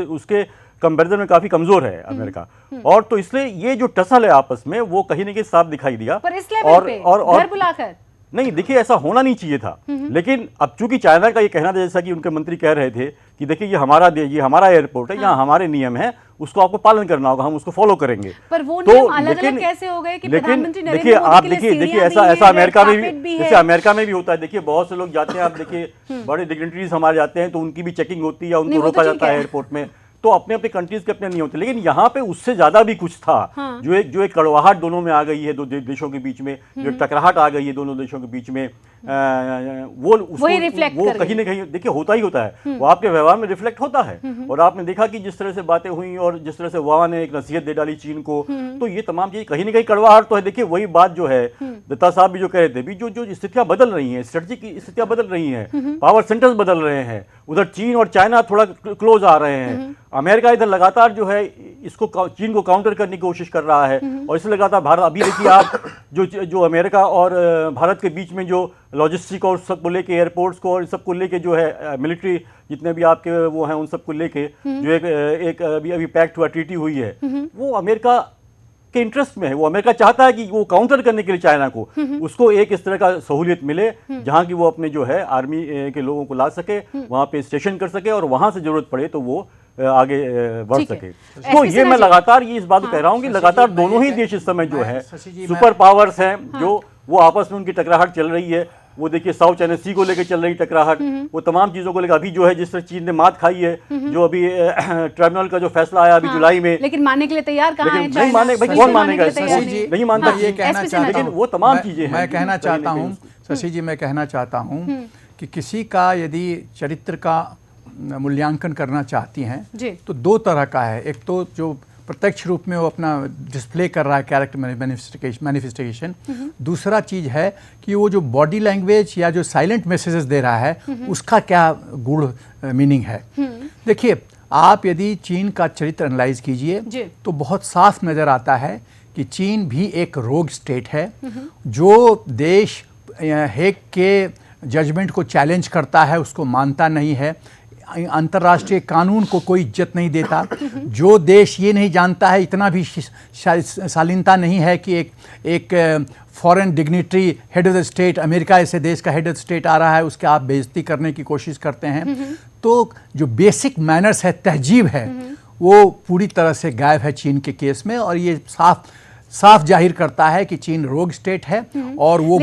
उसके कंपैरिजन में काफी कमजोर है अमेरिका, और तो इसलिए ये जो टसल है आपस में वो कहीं ना कहीं साफ दिखाई दिया। पर इस लेवल पे घर बुलाकर नहीं, देखिए ऐसा होना नहीं चाहिए था, लेकिन अब चूंकि चाइना का ये कहना था, जैसा कि उनके मंत्री कह रहे थे कि देखिए ये हमारा एयरपोर्ट है, यहाँ हमारे नियम है, उसको आपको पालन करना होगा, हम उसको फॉलो करेंगे। पर वो नियम अलग-अलग कैसे हो गए कि प्रधानमंत्री नरेंद्र देखिए, आप मोदी के लिए देखिए ऐसा अमेरिका में भी, जैसे अमेरिका में भी होता है। देखिए बहुत से लोग जाते हैं, आप देखिए बड़े डिग्निटरीज हमारे जाते हैं तो उनकी भी चेकिंग होती है, उनको रोका जाता है एयरपोर्ट में। तो अपने अपने कंट्रीज के अपने नहीं होते, लेकिन यहाँ पे उससे ज्यादा भी कुछ था। हाँ। जो एक कड़वाहट दोनों में आ गई है, दो देशों के बीच में जो टकराहट आ गई है दोनों देशों के बीच में, वो कहीं ना कहीं देखिए होता ही होता है, वो आपके व्यवहार में रिफ्लेक्ट होता है। और आपने देखा कि जिस तरह से बातें हुई और जिस तरह से ओबामा ने एक नसीहत दे डाली चीन को, तो ये तमाम चीज कहीं ना कहीं कड़वाहट तो है। देखिए वही बात जो है दत्ता साहब भी जो कह रहे थे, जो स्थितियां बदल रही हैं, स्ट्रेटजी की स्थितियां बदल रही हैं, पावर सेंटर्स बदल रहे हैं, उधर चीन और चाइना थोड़ा क्लोज आ रहे हैं, अमेरिका इधर लगातार जो है इसको चीन को काउंटर करने की कोशिश कर रहा है, और इसलिए लगातार भारत अभी देखिए आप जो अमेरिका और भारत के बीच में जो लॉजिस्टिक और सबको लेके, एयरपोर्ट्स को और सबको लेके जो है मिलिट्री जितने भी आपके वो हैं उन सबको लेके जो एक अभी पैक्ट हुआ, ट्रीटी हुई है, वो अमेरिका के इंटरेस्ट में है। वो अमेरिका चाहता है कि वो काउंटर करने के लिए चाइना को उसको एक इस तरह का सहूलियत मिले जहां की वो अपने जो है आर्मी के लोगों को ला सके, वहां पे स्टेशन कर सके, और वहां से जरूरत पड़े तो वो आगे बढ़ सके। तो ये मैं लगातार इस बात को कह रहा हूं कि लगातार दोनों ही देश इस समय जो है सुपर पावर्स हैं, जो वो आपस में उनकी टकराहट चल रही है। वो देखिए साउथ चाइना सी को लेकर चल रही टकराहट, वो तमाम चीजों को लेकर अभी जो है जिस तरह चीन ने मात खाई है, जो अभी ट्राइब्यूनल का जो फैसला आया अभी जुलाई में, लेकिन मानने के लिए तैयार कहाँ है? नहीं माने, भाई कौन मानेगा? नहीं मानता। ये कहना चाहता लेकिन वो तमाम चीजें मैं कहना चाहता हूँ शशि जी, मैं कहना चाहता हूँ कि किसी का यदि चरित्र का मूल्यांकन करना चाहती हैं तो दो तरह का है। एक तो जो प्रत्यक्ष रूप में वो अपना डिस्प्ले कर रहा है, कैरेक्टर मैनिफेस्टेशन। दूसरा चीज है कि वो जो बॉडी लैंग्वेज या जो साइलेंट मैसेजेस दे रहा है उसका क्या गूढ़ मीनिंग है। देखिए, आप यदि चीन का चरित्र एनालाइज कीजिए तो बहुत साफ नजर आता है कि चीन भी एक रोग स्टेट है, जो देश हेग के जजमेंट को चैलेंज करता है, उसको मानता नहीं है। अंतर्राष्ट्रीय कानून को कोई इज्जत नहीं देता, जो देश ये नहीं जानता है, इतना भी शालीनता नहीं है कि एक foreign dignitary head of the state, America ऐसे देश का हेड ऑफ द स्टेट आ रहा है, उसके आप बेइज्जती करने की कोशिश करते हैं। तो जो बेसिक मैनर्स है, तहजीब है, वो पूरी तरह से गायब है चीन के केस में, और ये साफ जाहिर करता है कि चीन रोग स्टेट है और वो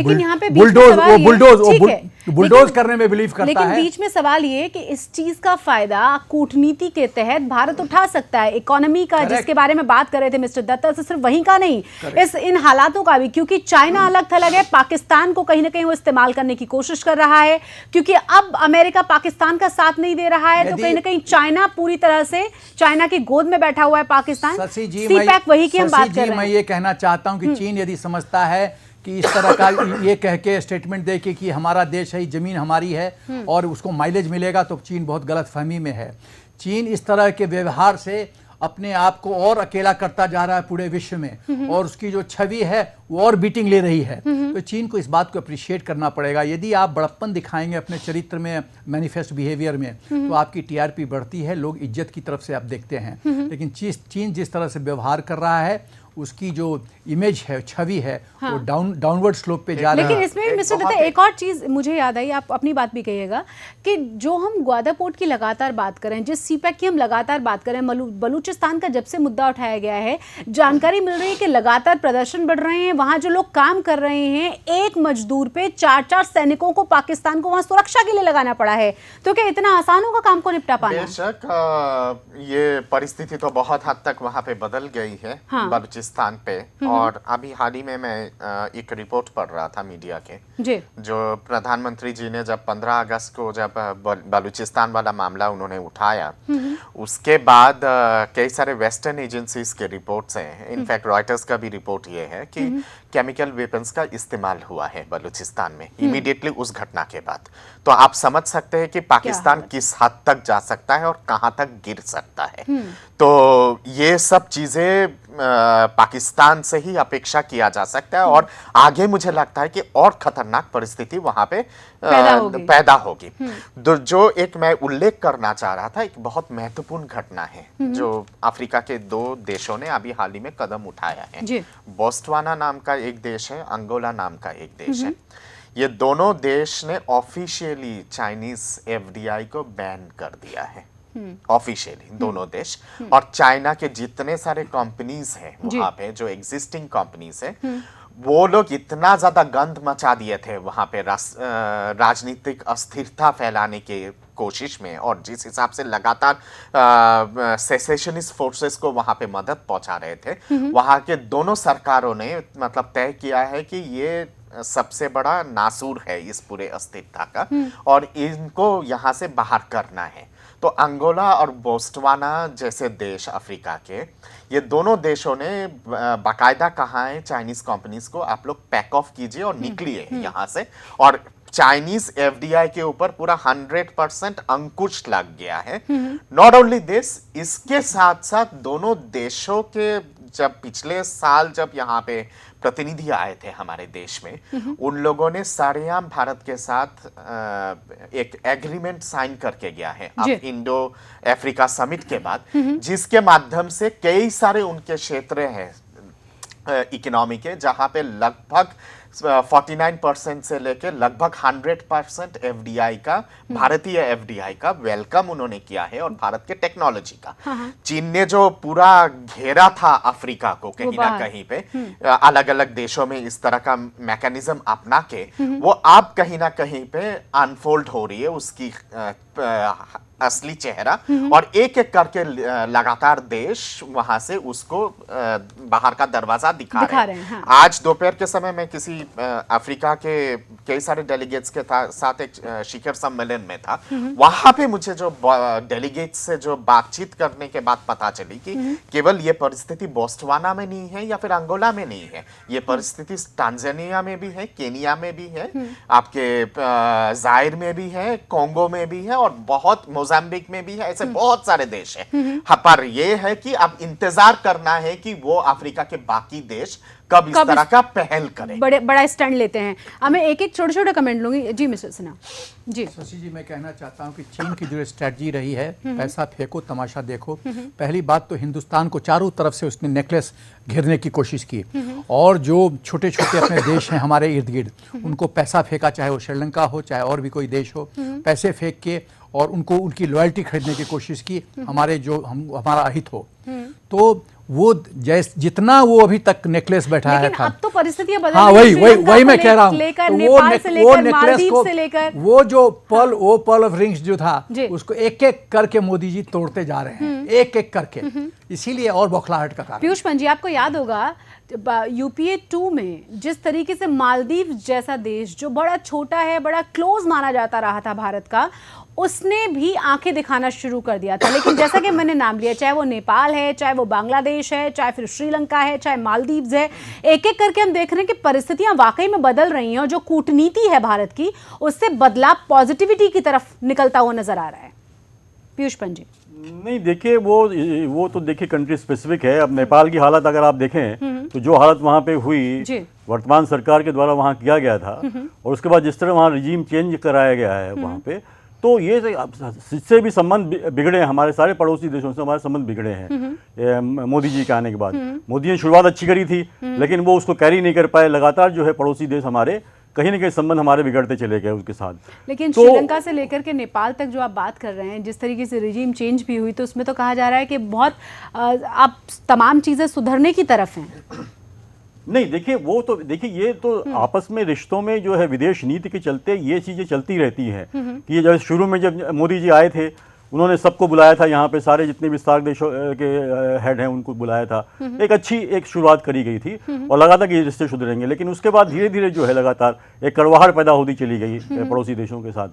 बुलडोज करने में बिलीव करता लेकिन है। बीच में सवाल ये कि इस चीज का फायदा कूटनीति के तहत भारत उठा सकता है, इकोनॉमी का, जिसके बारे में बात कर रहे थे मिस्टर दत्ता, तो सिर्फ वहीं का नहीं, इन हालातों का भी, क्योंकि चाइना अलग थलग है, पाकिस्तान को कहीं ना कहीं वो इस्तेमाल करने की कोशिश कर रहा है, क्योंकि अब अमेरिका पाकिस्तान का साथ नहीं दे रहा है, तो कहीं ना कहीं चाइना पूरी तरह से चाइना की गोद में बैठा हुआ है पाकिस्तान। सीपैक वही की हम बात कर रहे हैं। मैं ये कहना चाहता हूं कि चीन यदि समझता है कि इस तरह का ये कह के स्टेटमेंट दे के कि हमारा देश है, जमीन हमारी है और उसको माइलेज मिलेगा, तो चीन बहुत गलत फहमी में है। चीन इस तरह के व्यवहार से अपने आप को और अकेला करता जा रहा है पूरे विश्व में, और उसकी जो छवि है वो और बीटिंग ले रही है। तो चीन को इस बात को अप्रिशिएट करना पड़ेगा। यदि आप बड़प्पन दिखाएंगे अपने चरित्र में, मैनिफेस्ट बिहेवियर में, तो आपकी टीआरपी बढ़ती है, लोग इज्जत की तरफ से आप देखते हैं। लेकिन चीन जिस तरह से व्यवहार कर रहा है, उसकी जो इमेज है, छवि है, वो डाउनवर्ड स्लोप पे जा रहा है। लेकिन इसमें मिस्टर दत्ता एक और चीज मुझे याद आई, आप अपनी बात भी कहिएगा, कि जो हम ग्वादर पोर्ट की लगातार बात करें, जिस सीपैक की हम लगातार बात करें, बलूचिस्तान का जब से मुद्दा उठाया गया है, जानकारी मिल रही है कि लगातार प्रदर्शन बढ़ रहे हैं, वहां जो लोग काम कर रहे हैं, एक मजदूर पे 4-4 सैनिकों को पाकिस्तान को वहां सुरक्षा के लिए लगाना पड़ा है। तो क्या इतना आसान होगा काम को निपटा पाना? बेशक ये परिस्थिति तो बहुत हद तक वहां पे बदल गई है, बलूचिस्तान पे। और अभी हाल ही में मैं एक रिपोर्ट पढ़ रहा था मीडिया के, जो प्रधानमंत्री जी ने जब 15 अगस्त को जब बलूचिस्तान वाला मामला उन्होंने उठाया, उसके बाद कई सारे वेस्टर्न एजेंसीज के रिपोर्ट्स हैं, इनफैक्ट रॉयटर्स का भी रिपोर्ट ये है कि केमिकल वेपन्स का इस्तेमाल हुआ है बलूचिस्तान में इमीडिएटली उस घटना के बाद। तो आप समझ सकते हैं कि पाकिस्तान किस हद तक जा सकता है और कहां तक गिर सकता है। तो ये सब चीजें पाकिस्तान से ही अपेक्षा किया जा सकता है, और आगे मुझे लगता है कि और खतरनाक परिस्थिति वहां पे पैदा होगी। जो एक मैं उल्लेख करना चाह रहा था, एक बहुत महत्वपूर्ण घटना है जो अफ्रीका के 2 देशों ने अभी हाल ही में कदम उठाया है। बोस्टवाना नाम का एक देश है, अंगोला नाम का एक देश है। ये दोनों देश ने ऑफिशियली चाइनीज एफडीआई को बैन कर दिया है, ऑफिशियली दोनों देश। और चाइना के जितने सारे कंपनीज हैं वहां पे, जो एग्जिस्टिंग कंपनीज है, वो लोग इतना ज्यादा गंद मचा दिए थे वहां पे राजनीतिक अस्थिरता फैलाने के कोशिश में, और जिस हिसाब से लगातार सेसेशनिस्ट फोर्सेस को वहां पे मदद पहुंचा रहे थे, वहां के दोनों सरकारों ने मतलब तय किया है कि ये सबसे बड़ा नासूर है इस पूरे अस्थिरता का, और इनको यहाँ से बाहर करना है। तो अंगोला और बोस्टवाना जैसे देश अफ्रीका के, ये दोनों देशों ने बाकायदा कहा है चाइनीज कंपनीज को, आप लोग पैक ऑफ कीजिए और निकलिए यहाँ से। और चाइनीज एफडीआई के ऊपर पूरा 100% अंकुश लग गया है। नॉट ओनली दिस, इसके साथ साथ दोनों देशों के जब पिछले साल जब यहाँ पे प्रतिनिधि आए थे हमारे देश में, उन लोगों ने सरेआम भारत के साथ एक एग्रीमेंट साइन करके गया है अब इंडो अफ्रीका समिट के बाद, जिसके माध्यम से कई सारे उनके क्षेत्र हैं इकोनॉमी के, जहां पे लगभग 49% से लेकर लगभग 100% एफडीआई का, भारतीय एफडीआई का वेलकम उन्होंने किया है, और भारत के टेक्नोलॉजी का। चीन ने जो पूरा घेरा था अफ्रीका को कहीं ना कहीं पे, अलग अलग देशों में इस तरह का मैकेनिज्म अपना के, वो अब कहीं ना कहीं पे अनफोल्ड हो रही है उसकी असली चेहरा, और एक एक करके लगातार देश वहां से उसको बाहर का दरवाजा दिखा रहे हैं। आज दोपहर के समय मैं किसी अफ्रीका के कई सारे डेलीगेट्स के साथ एक शिखर सम्मेलन में था। वहां पे मुझे जो डेलीगेट्स से जो बातचीत करने के बाद पता चली कि केवल ये परिस्थिति बोस्टवाना में नहीं है या फिर अंगोला में नहीं है, ये परिस्थिति टांजानिया में भी है, केनिया में भी है, आपके जायर में भी है, कोंगो में भी है, और बहुत मोजाम्बिक में भी है, ऐसे बहुत सारे देश हैं। हाँ, पर ये है कि अब इंतजार करना है कि वो अफ्रीका के बाकी देश कब इस तरह का पहल करें, बड़ा स्टैंड लेते हैं। अब मैं एक एक छोटे छोटे कमेंट लूंगी। जी मिस्टर सिन्हा जी। शशि जी, मैं कहना चाहता हूं कि चीन की जो स्ट्रेटजी रही है, पैसा फेंको तमाशा देखो, पहली बात तो हिंदुस्तान को चारों तरफ से उसने नेकलेस घेरने की कोशिश की, और जो छोटे छोटे अपने देश हैं हमारे इर्द गिर्द, उनको पैसा फेंका, चाहे वो श्रीलंका हो चाहे और भी कोई देश हो, पैसे फेंक के और उनको उनकी लॉयल्टी खरीदने की कोशिश की, हमारे जो हमारा अहित हो। तो वो जितना वो अभी तक नेकलेस बैठाया था, अब तो परिस्थितियां बदल हाँ, रही हैं। वही मैं कह रहा हूँ, लेकर तो नेपाल से लेकर मालदीव से लेकर वो जो पर्ल ऑफ रिंग्स जो था, उसको एक एक करके मोदी जी तोड़ते जा रहे हैं, एक एक करके, इसीलिए और बौखलाहट का कारण। पीयूष पंजी, आपको याद होगा यूपीए 2 में जिस तरीके से मालदीव जैसा देश जो बड़ा छोटा है, बड़ा क्लोज माना जाता रहा था भारत का, उसने भी आंखें दिखाना शुरू कर दिया था। लेकिन जैसा कि मैंने नाम लिया, चाहे वो नेपाल है, चाहे वो बांग्लादेश है, चाहे फिर श्रीलंका है, चाहे मालदीव्स है, एक एक करके हम देख रहे हैं कि परिस्थितियां वाकई में बदल रही हैं और जो कूटनीति है भारत की, उससे बदलाव पॉजिटिविटी की तरफ निकलता हुआ नजर आ रहा है। पीयूष पंजी नहीं, देखिए वो तो देखिए कंट्री स्पेसिफिक है। अब नेपाल की हालत अगर आप देखें तो जो हालत वहाँ पे हुई वर्तमान सरकार के द्वारा वहाँ किया गया था, और उसके बाद जिस तरह वहाँ रिजीम चेंज कराया गया है वहाँ पे, तो ये इससे भी संबंध बिगड़े हैं, हमारे सारे पड़ोसी देशों से हमारे संबंध बिगड़े हैं मोदी जी के आने के बाद। मोदी ने शुरुआत अच्छी करी थी, लेकिन वो उसको कैरी नहीं कर पाए। लगातार जो है पड़ोसी देश हमारे कहीं ना कहीं संबंध हमारे बिगड़ते चले गए उसके साथ। लेकिन तो श्रीलंका से लेकर के नेपाल तक जो आप बात कर रहे हैं, जिस तरीके से रिजीम चेंज भी हुई, तो उसमें तो कहा जा रहा है कि बहुत आप तमाम चीज़ें सुधरने की तरफ हैं। नहीं, देखिए वो तो देखिए ये तो आपस में रिश्तों में जो है विदेश नीति के चलते ये चीज़ें चलती रहती हैं कि ये जब शुरू में जब मोदी जी आए थे, उन्होंने सबको बुलाया था, यहाँ पे सारे जितने भी सार्क देशों के हेड हैं उनको बुलाया था, एक अच्छी शुरुआत करी गई थी और लगा था कि ये रिश्ते सुधरेंगे। लेकिन उसके बाद धीरे धीरे जो है लगातार एक कड़वाहट पैदा होती चली गई पड़ोसी देशों के साथ।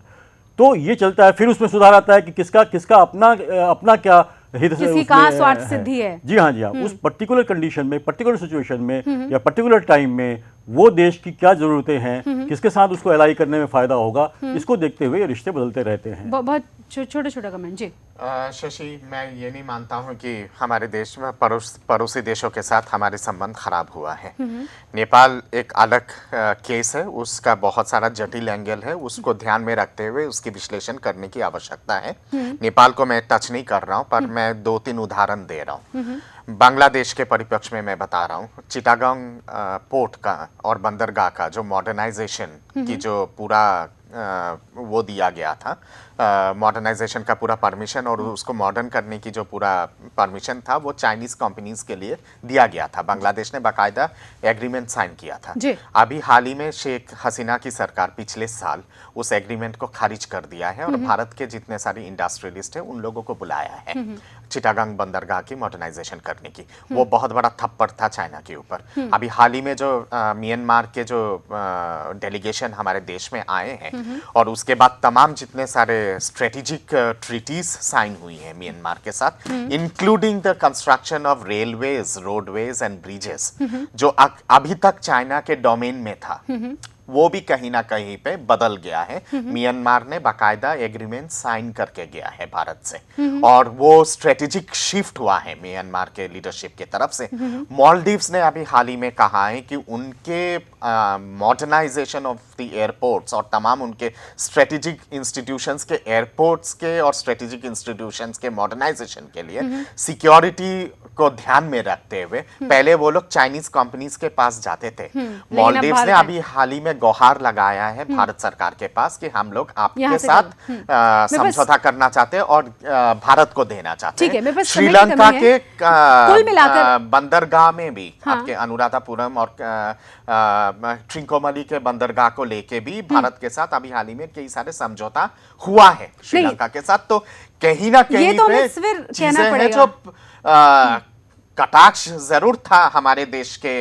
तो ये चलता है, फिर उसमें सुधार आता है कि किसका अपना क्या हित से, किसी कहाँ स्वार्थ सिद्धि है। जी हाँ, उस पर्टिकुलर कंडीशन में, पर्टिकुलर सिचुएशन में या पर्टिकुलर टाइम में वो देश की क्या जरूरतें हैं, किसके साथ उसको एलाई करने में फायदा होगा, इसको देखते हुए रिश्ते बदलते रहते हैं। बहुत छोटा छोटा कमेंट जी। शशि, मैं ये नहीं मानता हूँ कि हमारे देश में पड़ोसी देशों के साथ हमारे संबंध खराब हुआ है। नेपाल एक अलग केस है, उसका बहुत सारा जटिल एंगल है, उसको ध्यान में रखते हुए उसकी विश्लेषण करने की आवश्यकता है। नेपाल को मैं टच नहीं कर रहा हूँ, पर मैं 2-3 उदाहरण दे रहा हूँ। बांग्लादेश के परिप्रेक्ष्य में मैं बता रहा हूँ, चिटागंग पोर्ट का और बंदरगाह का जो मॉडर्नाइजेशन की जो पूरा वो दिया गया था, मॉडर्नाइजेशन का पूरा परमिशन और उसको मॉडर्न करने की जो पूरा परमिशन था, वो चाइनीज कंपनीज के लिए दिया गया था। बांग्लादेश ने बाकायदा एग्रीमेंट साइन किया था। अभी हाल ही में शेख हसीना की सरकार पिछले साल उस एग्रीमेंट को खारिज कर दिया है और भारत के जितने सारे इंडस्ट्रियलिस्ट हैं उन लोगों को बुलाया है चिटागंग बंदरगाह की मॉडर्नाइजेशन करने की। वो बहुत बड़ा थप्पड़ था चाइना के ऊपर। अभी हाल ही में जो म्यांमार के जो डेलीगेशन हमारे देश में आए हैं और उसके बाद तमाम जितने सारे स्ट्रेटेजिक ट्रीटीज साइन हुई हैं म्यांमार के साथ, including the construction of railways, roadways and bridges, जो अभी तक चाइना के डोमेन में था, वो भी कहीं ना कहीं पे बदल गया है। म्यांमार ने बाकायदा एग्रीमेंट साइन करके गया है भारत से और वो स्ट्रेटेजिक शिफ्ट हुआ है म्यांमार के लीडरशिप की तरफ से। मालदीव्स ने अभी हाल ही में कहा है कि उनके मॉडर्नाइजेशन ऑफ द एयरपोर्ट्स और तमाम उनके स्ट्रेटेजिक इंस्टीट्यूशंस के एयरपोर्ट्स के और स्ट्रेटेजिक इंस्टीट्यूशंस के मॉडर्नाइजेशन के लिए सिक्योरिटी को ध्यान में रखते हुए पहले वो लोग चाइनीज कंपनीज के पास जाते थे। मालदीव्स ने अभी हाल ही में गुहार लगाया है भारत सरकार के पास कि हम लोग आपके साथ समझौता करना चाहते हैं और भारत को देना चाहते हैं। श्रीलंका के बंदरगाह में भी आपके अनुराधापुरम और ट्रिंकोमली के बंदरगाह को लेके भी भारत के साथ अभी हाल ही में कई सारे समझौता हुआ है श्रीलंका के साथ। तो कहीं ना कहीं पे चीजें हैं जो कटाक्ष जरूर था हमारे देश के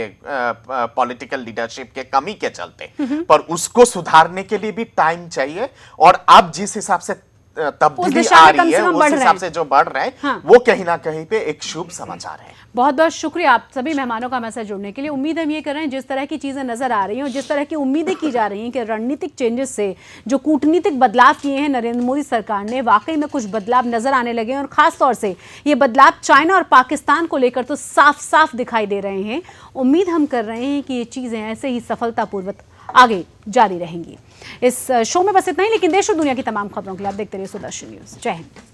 पॉलिटिकल लीडरशिप के कमी के चलते, पर उसको सुधारने के लिए भी टाइम चाहिए। और अब जिस हिसाब से तब्दीली आ रही है, उस हिसाब से जो बढ़ रहे हैं, हाँ। वो कहीं ना कहीं पे एक शुभ समाचार है। बहुत बहुत शुक्रिया आप सभी मेहमानों का हमारे साथ जुड़ने के लिए। उम्मीद हम ये कर रहे हैं जिस तरह की चीजें नजर आ रही हैं और जिस तरह की उम्मीदें की जा रही हैं कि रणनीतिक चेंजेस से जो कूटनीतिक बदलाव किए हैं नरेंद्र मोदी सरकार ने, वाकई में कुछ बदलाव नजर आने लगे हैं और खास तौर से ये बदलाव चाइना और पाकिस्तान को लेकर तो साफ साफ दिखाई दे रहे हैं। उम्मीद हम कर रहे हैं कि ये चीजें ऐसे ही सफलतापूर्वक आगे जारी रहेंगी। इस शो में बस इतना ही, लेकिन देश और दुनिया की तमाम खबरों के लिए आप देखते रहिए सुदर्शन न्यूज। जय हिंद।